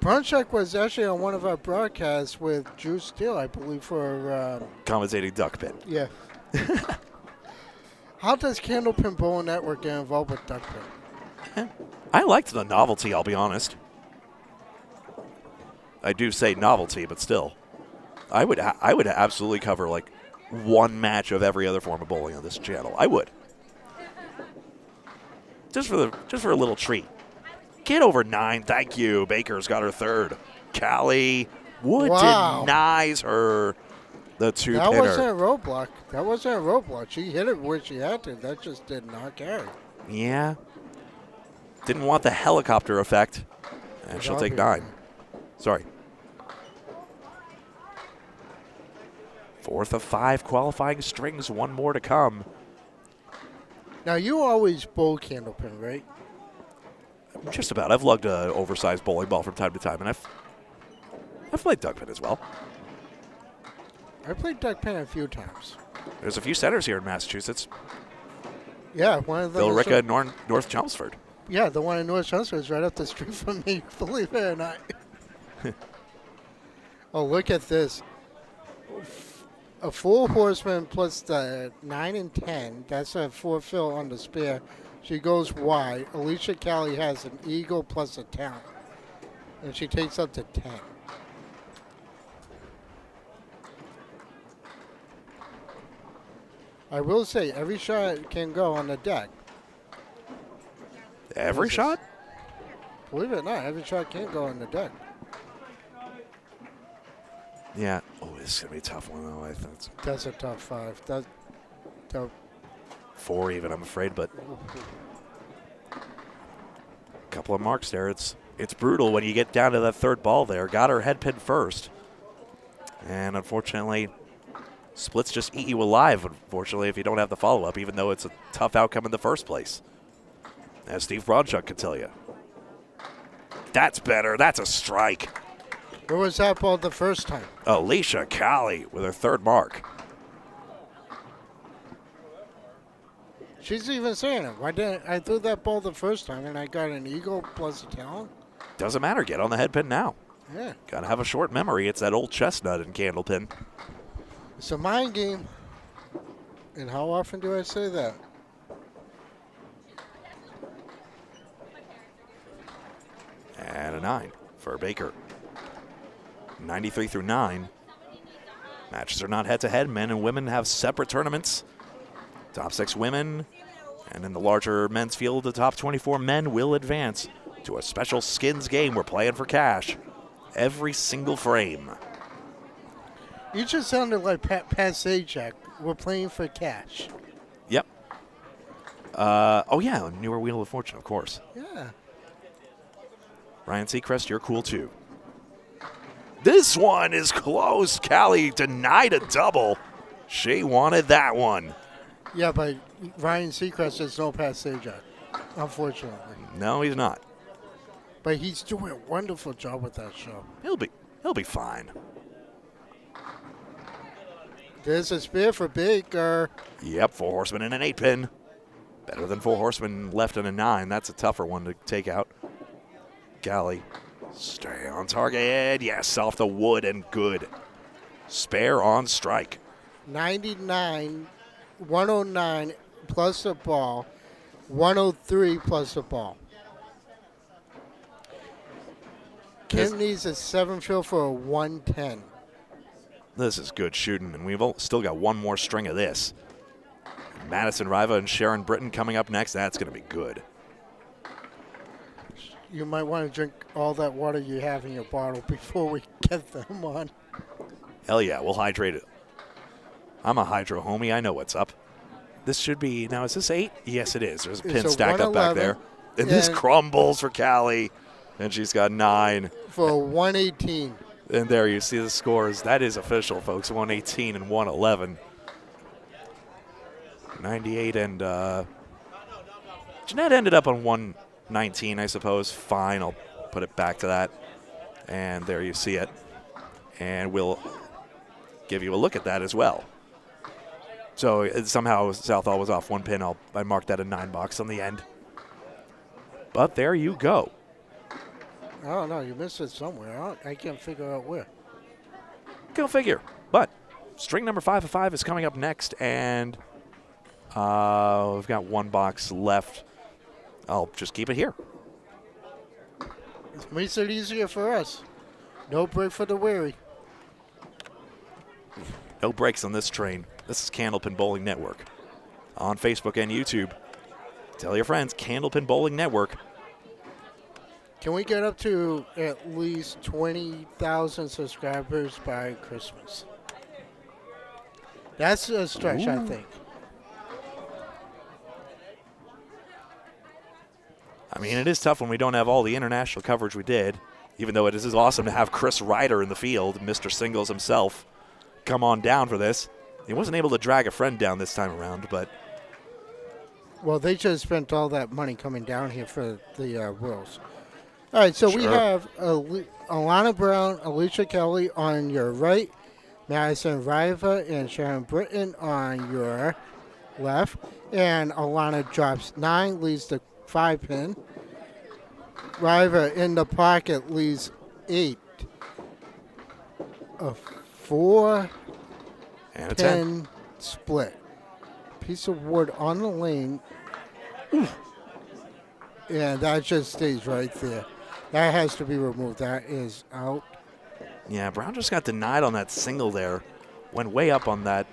Bruncheck was actually on one of our broadcasts with Drew Steele, I believe, for Compensating duck pin. yeah. How does Candlepin Bowling Network get involved with duck pin? I liked the novelty, I'll be honest. I do say novelty, but still. I would absolutely cover like one match of every other form of bowling on this channel. I would. Just for a little treat. Get over 9, thank you. Baker's got her 3rd. Callie Wood denies her the 2-pinner. That wasn't a roadblock. That wasn't a roadblock. She hit it where she had to. That just did not carry. Yeah. Didn't want the helicopter effect. And she'll take 9. Sorry. 4th of 5 qualifying strings. 1 more to come. Now, you always bowl Candlepin, right? Just about. I've lugged an oversized bowling ball from time to time, and I've played duckpin as well. I played duck pin a few times. There's a few centers here in Massachusetts. Yeah, one of them. Bill Ricka, North Chelmsford. Yeah, the one in North Chelmsford is right up the street from me, believe it or not. Oh, look at this. A full horseman plus the 9 and 10. That's a 4 fill on the spare. She goes wide. Alicia Callie has an eagle plus a 10. And she takes up to 10. I will say, every shot can go on the deck. Every shot? Believe it or not, every shot can go on the deck. Yeah. Oh, this is going to be a tough one, though. I think That's a top 5. That's top 4 even, I'm afraid, but a couple of marks there. It's brutal when you get down to that 3rd ball there. Got her head pin first. And unfortunately, splits just eat you alive Fortunately, if you don't have the follow-up, even though it's a tough outcome in the first place. As Steve Braunchuk could tell you. That's better. That's a strike. Where was that ball the first time? Alicia Callie with her third mark. She's even saying it. Why didn't I threw that ball the first time and I got an eagle plus a talent? Doesn't matter. Get on the head pin now. Yeah. Got to have a short memory. It's that old chestnut in Candlepin. It's a mind game. And how often do I say that? And a 9 for Baker. 93 through 9. Matches are not head-to-head. Men and women have separate tournaments. Top 6 women. And in the larger men's field, the top 24 men will advance to a special skins game. We're playing for cash every single frame. You just sounded like Pat Sajak. We're playing for cash. Yep. Oh, yeah, newer Wheel of Fortune, of course. Yeah. Ryan Seacrest, you're cool, too. This one is close. Callie denied a double. She wanted that one. Yeah, but Ryan Seacrest is no Pat Sajak, unfortunately. No, he's not. But he's doing a wonderful job with that show. He'll be fine. There's a spear for Baker. Yep, 4 horsemen and an 8-pin. Better than 4 horsemen left and a 9. That's a tougher one to take out. Callie, stay on target. Yes, off the wood and good. Spare on strike. 99, 109 plus the ball, 103 plus the ball. Kim needs a 7 fill for a 110. This is good shooting, and we've still got one more string of this. Madison Riva and Sharon Britton coming up next. That's going to be good. You might want to drink all that water you have in your bottle before we get them on. Hell yeah, we'll hydrate it. I'm a hydro homie. I know what's up. This should be, now is this 8? Yes, it is. There's a pin stacked up back there. And this crumbles for Callie. And she's got 9. For 118. And there you see the scores. That is official, folks. 118 and 111. 98 and Jeanette ended up on 119, I suppose. Fine, I'll put it back to that. And there you see it. And we'll give you a look at that as well. So somehow Southall was off 1 pin. I marked that a 9 box on the end. But there you go. I don't know. You missed it somewhere. I can't figure out where. Go figure. But string number 5 of 5 is coming up next, and we've got 1 box left. I'll just keep it here. It makes it easier for us. No break for the weary. No breaks on this train. This is Candlepin Bowling Network. On Facebook and YouTube. Tell your friends, Candlepin Bowling Network. Can we get up to at least 20,000 subscribers by Christmas? That's a stretch, I think. I mean, it is tough when we don't have all the international coverage we did, even though it is awesome to have Chris Ryder in the field, Mr. Singles himself, come on down for this. He wasn't able to drag a friend down this time around, but... Well, they just spent all that money coming down here for the Worlds. All right, so we have Alana Brown, Alicia Kelly on your right, Madison Riva and Sharon Britton on your left, and Alana drops 9, leads the 5 pin. Riva in the pocket leads 8. A 4 and a 10 split. Piece of wood on the lane. And that just stays right there. That has to be removed. That is out. Yeah, Brown just got denied on that single there. Went way up on that,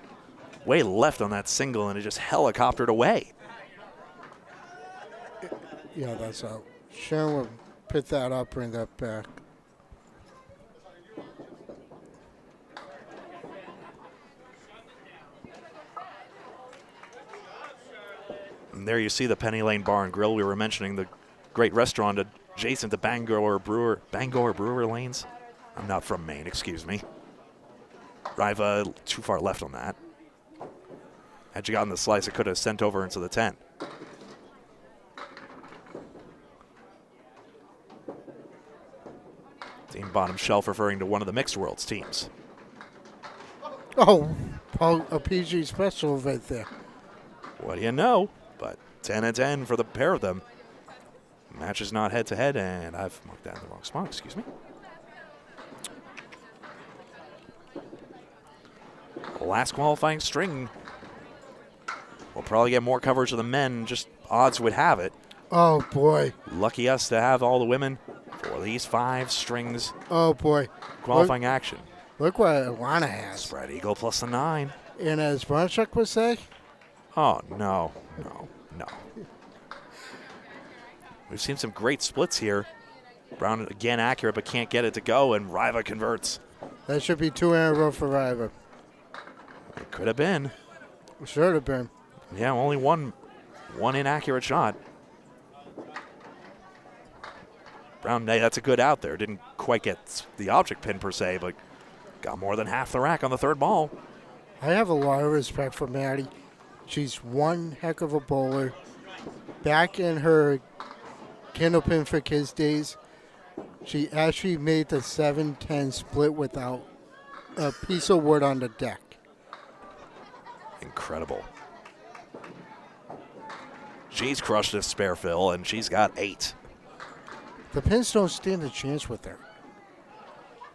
way left on that single, and it just helicoptered away. Yeah, that's out. Sharon will pick that up, bring that back. And there you see the Penny Lane Bar and Grill. We were mentioning the great restaurant adjacent to Bangor Brewer Lanes. I'm not from Maine, excuse me. Riva too far left on that. Had you gotten the slice, it could have sent over into the 10. Team bottom shelf referring to one of the Mixed Worlds teams. Oh, Paul, a PG special right there. What do you know? But 10 and 10 for the pair of them. Match is not head-to-head, and I've marked that in the wrong spot. Excuse me. Last qualifying string. We'll probably get more coverage of the men, just odds would have it. Oh, boy. Lucky us to have all the women for these 5 strings Oh, boy. qualifying action. Look what Alana has. Spread eagle plus the 9. And as Bronchuk would say, Oh, no. We've seen some great splits here. Brown again accurate, but can't get it to go, and Riva converts. that should be 2 in a row for Riva. It could have been. Should have been. Yeah, only one inaccurate shot. Brown, that's a good out there. Didn't quite get the object pin per se, but got more than half the rack on the third ball. I have a lot of respect for Maddie. She's one heck of a bowler. Back in her Candlepin for Kids days, she actually made the 7-10 split without a piece of wood on the deck. Incredible. She's crushed this spare fill, and she's got 8. The pins don't stand a chance with her.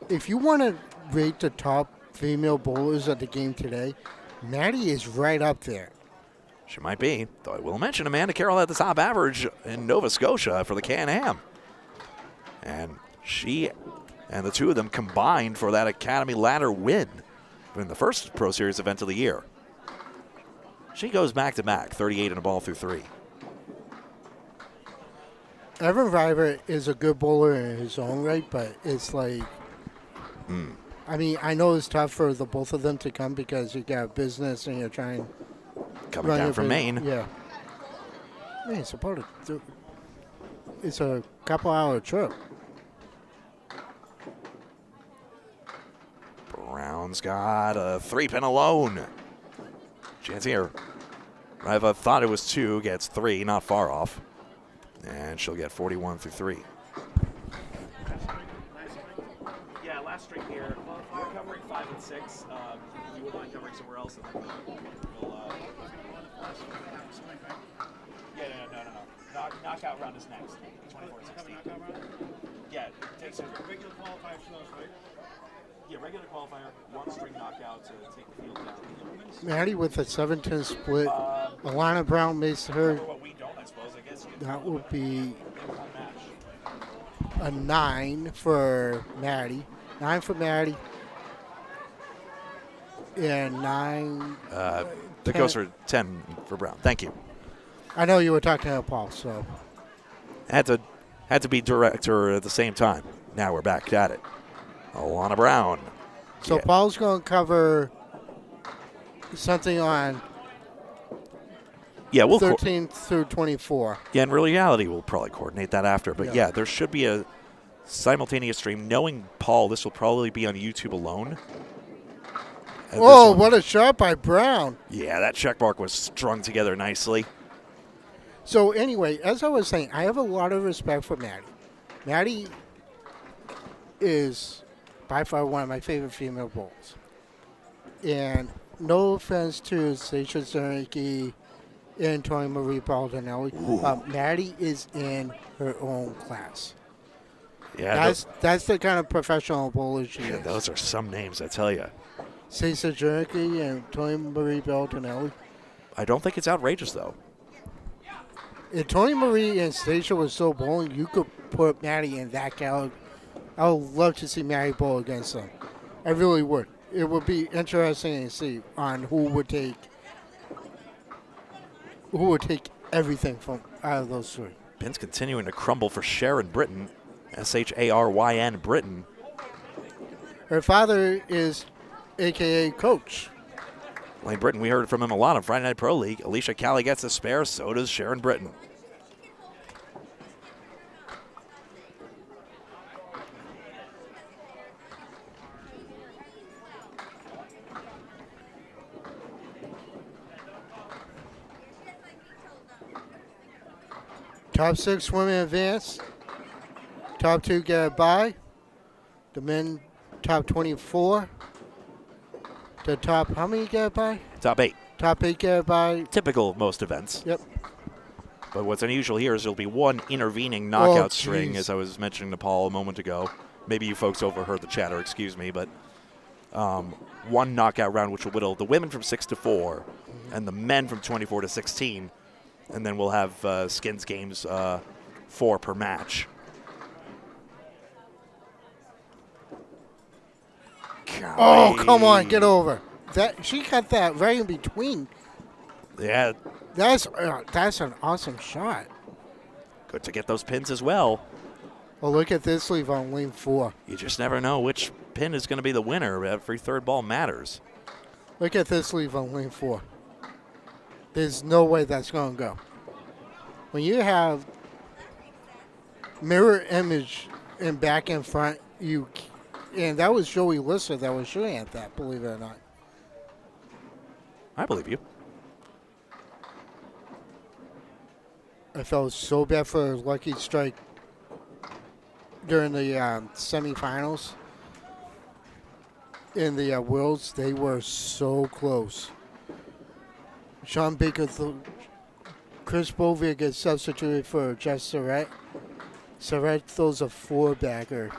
If you want to rate the top female bowlers of the game today, Maddie is right up there. She might be, though I will mention Amanda Carroll had the top average in Nova Scotia for the Can-Am. And she and the two of them combined for that Academy ladder win in the first Pro Series event of the year. She goes back-to-back, 38 in a ball through 3. Evan River is a good bowler in his own right, but it's like, I mean, I know it's tough for the both of them to come because you got business and you're trying. Coming down from Maine. Yeah. Man, it's a couple-hour trip. Brown's got a 3-pin alone. Chance here. Riva thought it was 2, gets 3, not far off. And she'll get 41 through 3. Yeah, last string here. We're covering 5 and 6. You would mind covering somewhere else? And then we'll no. Knockout round is next. 24 16. Yeah, it takes a regular qualifier for those, right? Yeah, regular qualifier, 1 string knockout to take the field down. Maddie with a 7-10 split. Alana Brown makes her. What we don't, I suppose. I guess That would be one match. a 9 for Maddie. 9 for Maddie. And 9. That goes for 10 for Brown. Thank you. I know you were talking about Paul, so. Had to be director at the same time. Now we're back at it. Alana Brown. So Yeah. Paul's going to cover something on Yeah, we'll 13 through 24. Yeah, in reality, we'll probably coordinate that after. But Yeah. yeah, there should be a simultaneous stream. Knowing Paul, this will probably be on YouTube alone. And Oh, this one- what a shot by Brown. Yeah, that check mark was strung together nicely. So anyway, as I was saying, I have a lot of respect for Maddie. Maddie is by far one of my favorite female bowlers. And no offense to Sasha Zernicki and Tony Marie Baldinelli, Maddie is in her own class. Yeah, That's the kind of professional bowler she is. those are some names, I tell you. Sasha Zernicki and Tony Marie Baldinelli. I don't think it's outrageous, though. If Tony Marie and Stacia was still bowling, you could put Maddie in that category. I would love to see Maddie bowl against them. I really would. It would be interesting to see on who would take everything from out of those 3. Pins continuing to crumble for Sharon Britton, Sharyn Britton. Her father is a.k.a. Coach. Lane Britton, we heard from him a lot on Friday Night Pro League. Alicia Callie gets a spare, so does Sharon Britton. Top 6 women advance. Top 2 get a bye. The men top 24. The top, how many get a bye? Top 8. Top 8 get a bye. Typical of most events. Yep. But what's unusual here is there'll be one intervening knockout Oh, string, geez. as I was mentioning to Paul a moment ago. Maybe you folks overheard the chatter, excuse me, but one knockout round which will whittle the women from 6 to 4 and the men from 24 to 16. And then we'll have skins games 4 per match. Oh, Golly. come on, get over. That she got that right in between. Yeah, That's an awesome shot. good to get those pins as well. Oh, look at this leave on lane 4. You just never know which pin is going to be the winner. Every third ball matters. Look at this leave on lane 4. There's no way that's going to go. When you have mirror image in back and front, and that was Joey Lisser that was shooting at that, believe it or not. I believe you. I felt so bad for Lucky Strike during the semifinals. In the Worlds, they were so close. Sean Baker, Chris Bovia gets substituted for Jeff Surratt. Surratt throws a 4-bagger.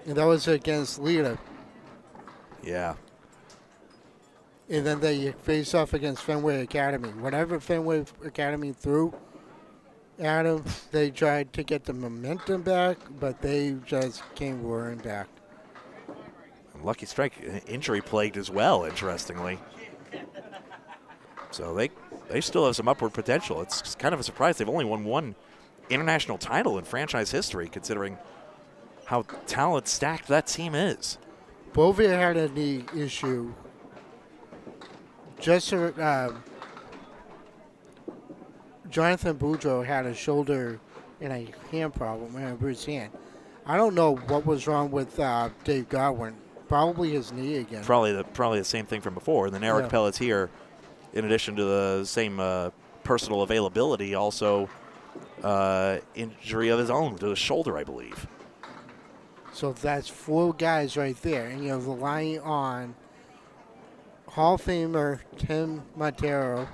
And that was against Lita. Yeah. And then they face off against Fenway Academy. Whatever Fenway Academy threw at them, they tried to get the momentum back, but they just came roaring back. Lucky Strike injury plagued as well, interestingly. So they still have some upward potential. It's kind of a surprise they've only won one international title in franchise history, considering how talent stacked that team is. Bovia had a knee issue. Jonathan Boudreau had a shoulder and a hand problem in a bruised hand. I don't know what was wrong with Dave Godwin. Probably his knee again. Probably the same thing from before. And then Eric Yeah. Pelletier, in addition to the same personal availability, also injury of his own to the shoulder, I believe. So that's 4 guys right there, and you're relying on Hall of Famer Tim Montero,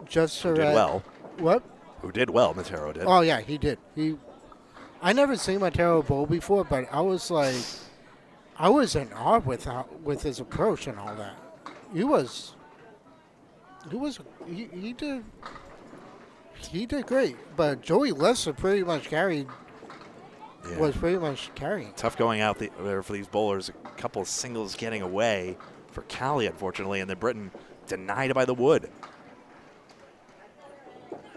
Jeff Who Surratt. did well. What? Who did well, Matero did. Oh yeah, he did. I never seen Montero bowl before, but I was in awe with his approach and all that. He did great, but Joey Lesser pretty much was pretty much carrying. Tough going out there for these bowlers. A couple of singles getting away for Callie, unfortunately, and then Britton denied by the wood.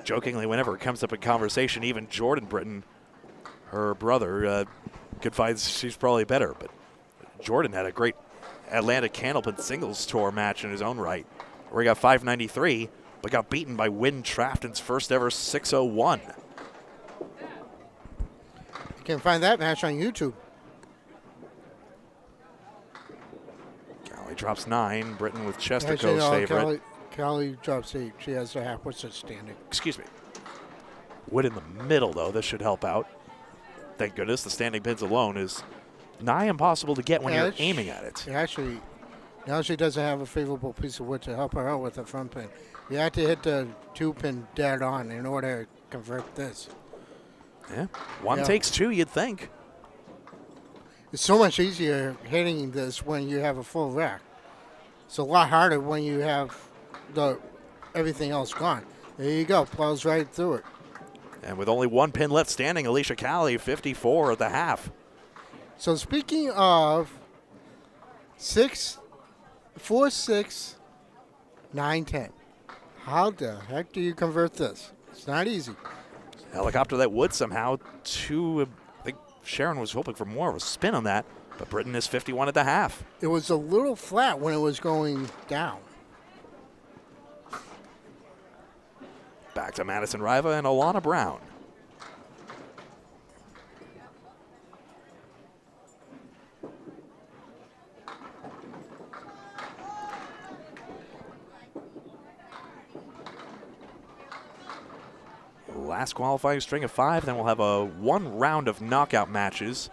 Jokingly, whenever it comes up in conversation, even Jordan Britton, her brother, confides she's probably better. But Jordan had a great Atlantic Candlepin singles tour match in his own right, where he got 593, but got beaten by Wynn Trafton's first ever 601. You can find that match on YouTube. Callie drops 9. Britton with Actually, Chesterco's no, favorite. Callie drops 8. She has a half. What's her standing? Excuse me. Wood in the middle, though. This should help out. Thank goodness the standing pins alone is nigh impossible to get when you're aiming at it. Actually, now she doesn't have a favorable piece of wood to help her out with the front pin. You have to hit the 2-pin dead on in order to convert this. Yeah. One takes 2, you'd think. It's so much easier hitting this when you have a full rack. It's a lot harder when you have everything else gone. There you go. Plows right through it. And with only 1 pin left standing, Alicia Callie, 54 at the half. So speaking of 4, 6, 9, 10. How the heck do you convert this? It's not easy. Helicopter that would somehow to, I think Sharon was hoping for more of a spin on that, but Britton is 51 at the half. It was a little flat when it was going down. Back to Madison Riva and Alana Brown. last qualifying string of 5. Then we'll have a 1 round of knockout matches.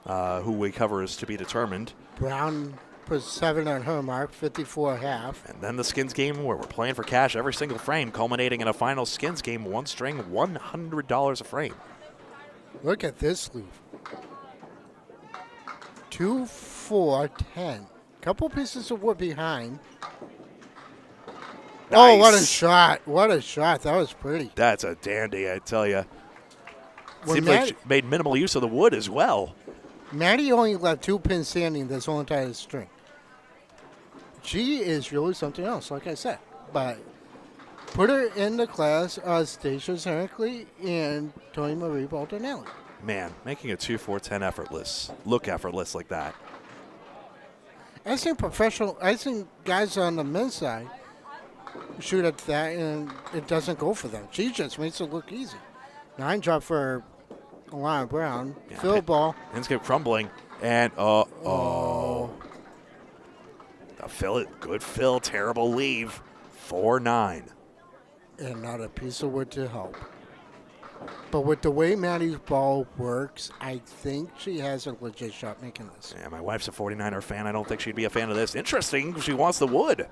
Who we cover is to be determined. Brown put 7 on her mark, 54.5. And then the skins game where we're playing for cash every single frame, culminating in a final skins game, 1 string, $100 a frame. Look at this loop. 2, 4, 10. Couple pieces of wood behind. Nice. Oh, what a shot. What a shot. That was pretty. That's a dandy, I tell you. When Seems like she made minimal use of the wood as well. Maddie only left 2 pins standing this whole entire string. She is really something else, like I said. But put her in the class stationarily and Tony Marie Baldinelli. Man, making a 2-4-10 effortless, look effortless like that. I think guys on the men's side shoot at that and it doesn't go for them. She just makes it look easy. 9 drop for Alana Brown. Yeah, Fill ball. Pins keep crumbling. And, the fill it. Good fill. Terrible leave. 4-9. And not a piece of wood to help. But with the way Maddie's ball works, I think she has a legit shot making this. Yeah, my wife's a 49er fan. I don't think she'd be a fan of this. Interesting. She wants the wood.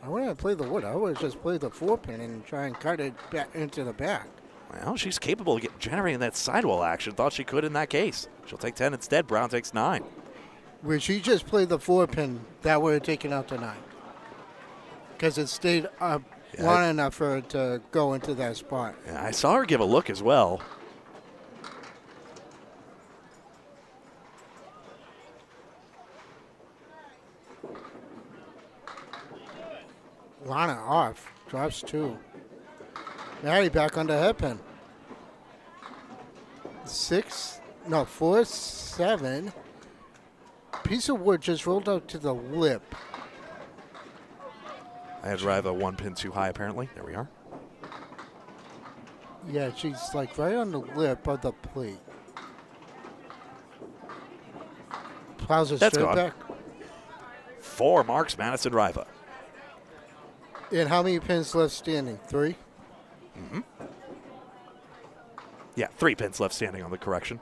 I wouldn't play the wood. I would just play the 4-pin and try and cut it back into the back. Well, she's capable of generating that sidewall action. Thought she could in that case. She'll take 10 instead. Brown takes 9. When she just played the 4-pin, that would have taken out the 9. Because it stayed up long enough for it to go into that spot. Yeah, I saw her give a look as well. Lana off. Drops 2. Maddie back on the headpin. 4, 7. Piece of wood just rolled out to the lip. I had drive a 1 pin too high, apparently. There we are. Yeah, she's like right on the lip of the plate. Plows it That's straight gone. back. 4 marks Madison Riva. And how many pins left standing? 3? Mm-hmm. Yeah, 3 pins left standing on the correction.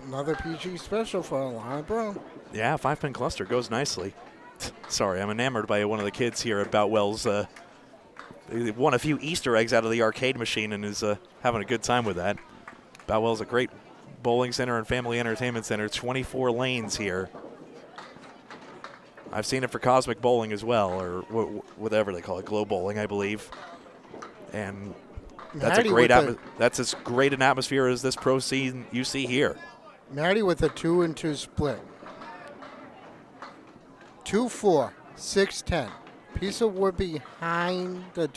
Another PG special for Alana Brown. Yeah, 5-pin cluster goes nicely. Sorry, I'm enamored by one of the kids here at Boutwell's. He won a few Easter eggs out of the arcade machine and is having a good time with that. Boutwell's a great bowling center and family entertainment center. 24 lanes here. I've seen it for Cosmic Bowling as well, or whatever they call it, Glow Bowling, I believe. And that's that's as great an atmosphere as this pro scene you see here. Maddie with a 2-2 split. 2-4, 6-10. Piece of wood behind the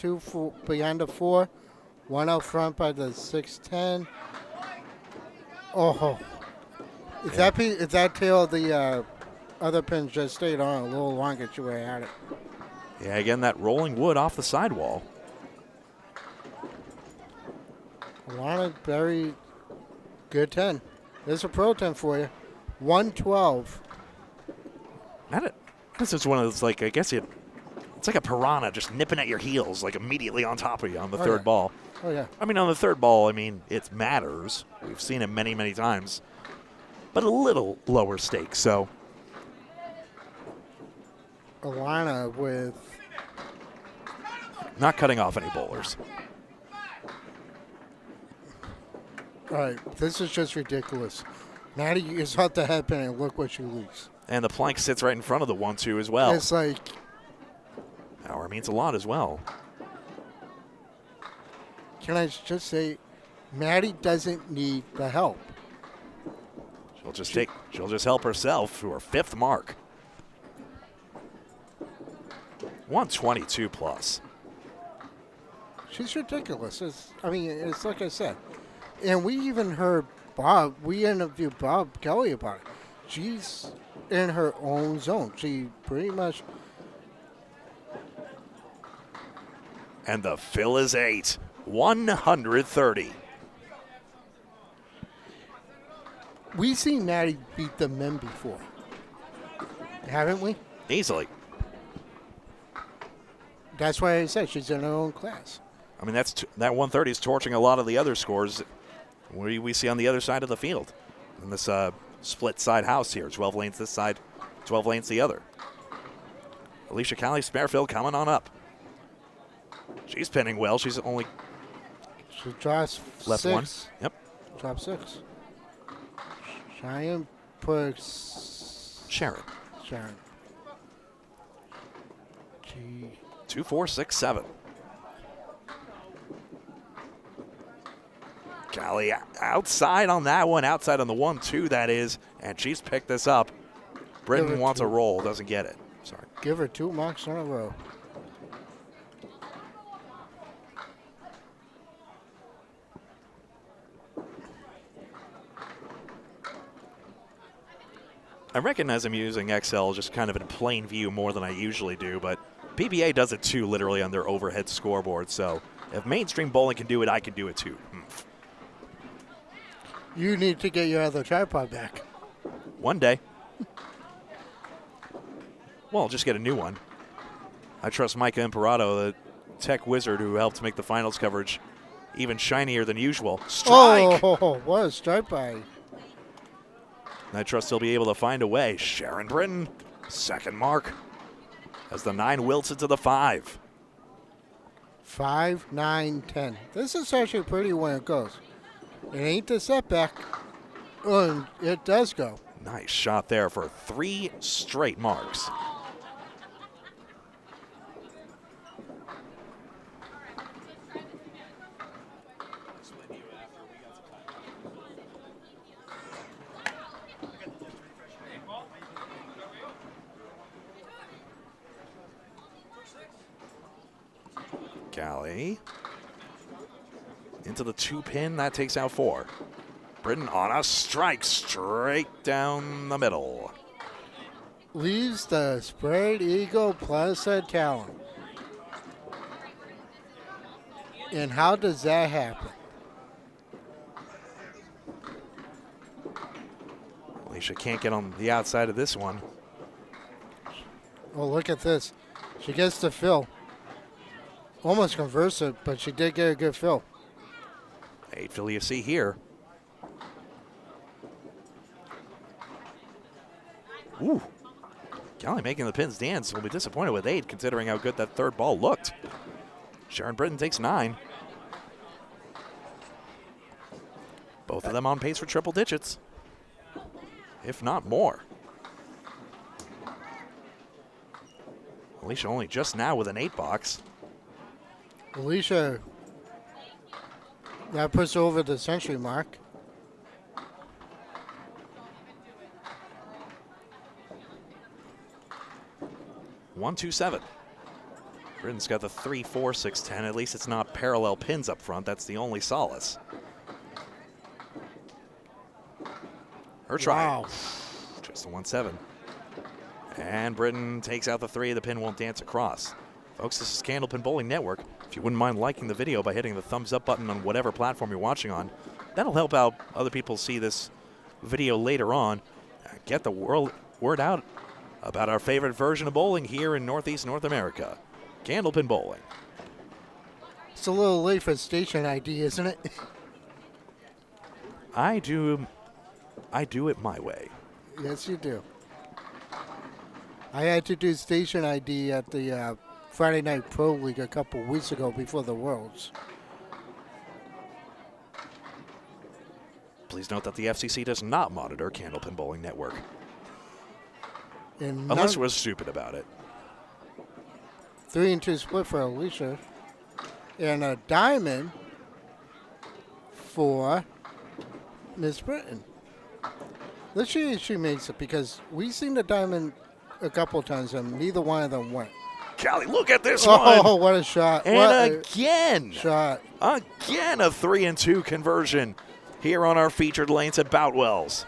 4, 1 out front by the 6-10. Oh, if that tail of the other pin just stayed on a little longer, she would have had it. Yeah, again, that rolling wood off the sidewall. Alana, very good 10. There's a pro 10 for you. 112. This is one of those, like, I guess it's like a piranha just nipping at your heels, like immediately on top of you on the third ball. Oh, yeah. I mean, on the third ball, it matters. We've seen it many, many times. But a little lower stakes, so. Alana with. Not cutting off any bowlers. All right, this is just ridiculous. Maddie is off the headpin and look what she loses. And the plank sits right in front of the 1-2 as well. It's like. Power means a lot as well. Can I just say, Maddie doesn't need the help. She'll just help herself to her 5th mark. 122 plus. She's ridiculous. It's like I said. And we even heard we interviewed Bob Kelly about it. She's in her own zone. She pretty much. And the fill is 8. 130. We've seen Maddie beat the men before. Haven't we? Easily. That's why I said she's in her own class. I mean, that 130 is torching a lot of the other scores we see on the other side of the field. In this split side house here, 12 lanes this side, 12 lanes the other. Alicia Callie Sparefield coming on up. She's pinning well. She's only She drops left 6. one. Yep. Drop 6. Cheyenne puts Sharon. Sharon. Gee. 2, 4, 6, 7. Callie outside on that one, outside on the 1-2 that is, and she's picked this up. Britton wants a roll, doesn't get it. Sorry. Give her 2 marks in a row. I recognize I'm using Excel just kind of in plain view more than I usually do, but PBA does it too, literally on their overhead scoreboard. So if mainstream bowling can do it, I can do it too. You need to get your other tripod back. One day. Well, I'll just get a new one. I trust Micah Imperato, the tech wizard who helped make the finals coverage even shinier than usual. Strike! Oh, what a strike by. I trust he'll be able to find a way. Sharon Britton, second mark, as the 9 wilts into the 5. 5, 9, 10. This is actually pretty when it goes. It ain't the setback. And it does go. Nice shot there for 3 straight marks. Callie into the 2 pin, that takes out 4. Britton on a strike straight down the middle. Leaves the spread eagle plus a talon. And how does that happen? Alicia can't get on the outside of this one. Oh, look at this. She gets the fill. Almost converts it, but she did get a good fill. 8 fill you see here. Ooh. Callie making the pins dance. Will be disappointed with 8 considering how good that third ball looked. Sharon Britton takes 9. Both of them on pace for triple digits, if not more. Alicia only just now with an 8 box. Alicia, that puts her over the century mark. One, 2, 7. Britton's got the 3, 4, 6, 10. At least it's not parallel pins up front. That's the only solace. Her try. Wow. Just a 1, 7. And Britton takes out the 3. The pin won't dance across. Folks, this is Candlepin Bowling Network. If you wouldn't mind liking the video by hitting the thumbs up button on whatever platform you're watching on, that'll help out other people see this video later on. Get the word out about our favorite version of bowling here in Northeast North America, Candlepin Bowling. It's a little late for station ID, isn't it? I do it my way. Yes, you do. I had to do station ID at the Friday Night Pro League a couple weeks ago before the Worlds. Please note that the FCC does not monitor Candlepin Bowling Network. And Unless we're stupid about it. 3 and 2 split for Alicia. And a diamond for Miss Britton. Let's see if she makes it, because we've seen the diamond a couple times and neither one of them went. Callie, look at this Oh, one. what a shot. And what again. shot. Again, a 3 and 2 conversion here on our featured lanes at Boutwell's.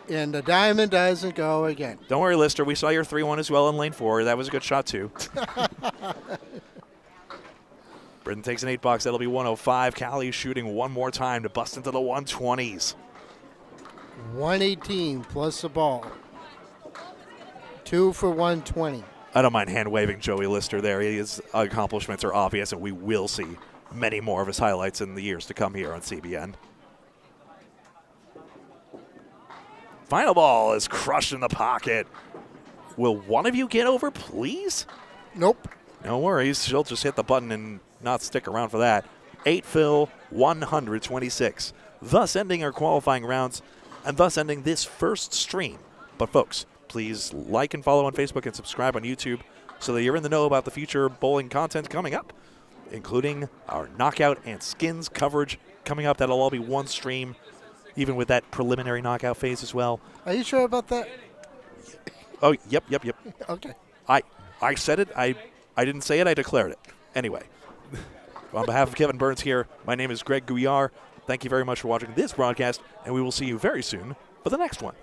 And the diamond doesn't go again. Don't worry, Lister. We saw your 3-1 as well in lane 4. That was a good shot, too. Britton takes an 8 box. That'll be 105. Callie shooting one more time to bust into the 120s. 118 plus the ball. 2 for 120. I don't mind hand-waving Joey Lister there. His accomplishments are obvious, and we will see many more of his highlights in the years to come here on CBN. Final ball is crushed in the pocket. Will one of you get over, please? Nope. No worries. She'll just hit the button and not stick around for that. 8-fill, 126. Thus ending our qualifying rounds and thus ending this first stream. But folks, please like and follow on Facebook and subscribe on YouTube so that you're in the know about the future bowling content coming up, including our knockout and skins coverage coming up. That'll all be one stream, even with that preliminary knockout phase as well. Are you sure about that? Oh, yep. Okay. I said it. I didn't say it. I declared it. Anyway, on behalf of Kevin Burns here, my name is Greg Gouillart. Thank you very much for watching this broadcast, and we will see you very soon for the next one.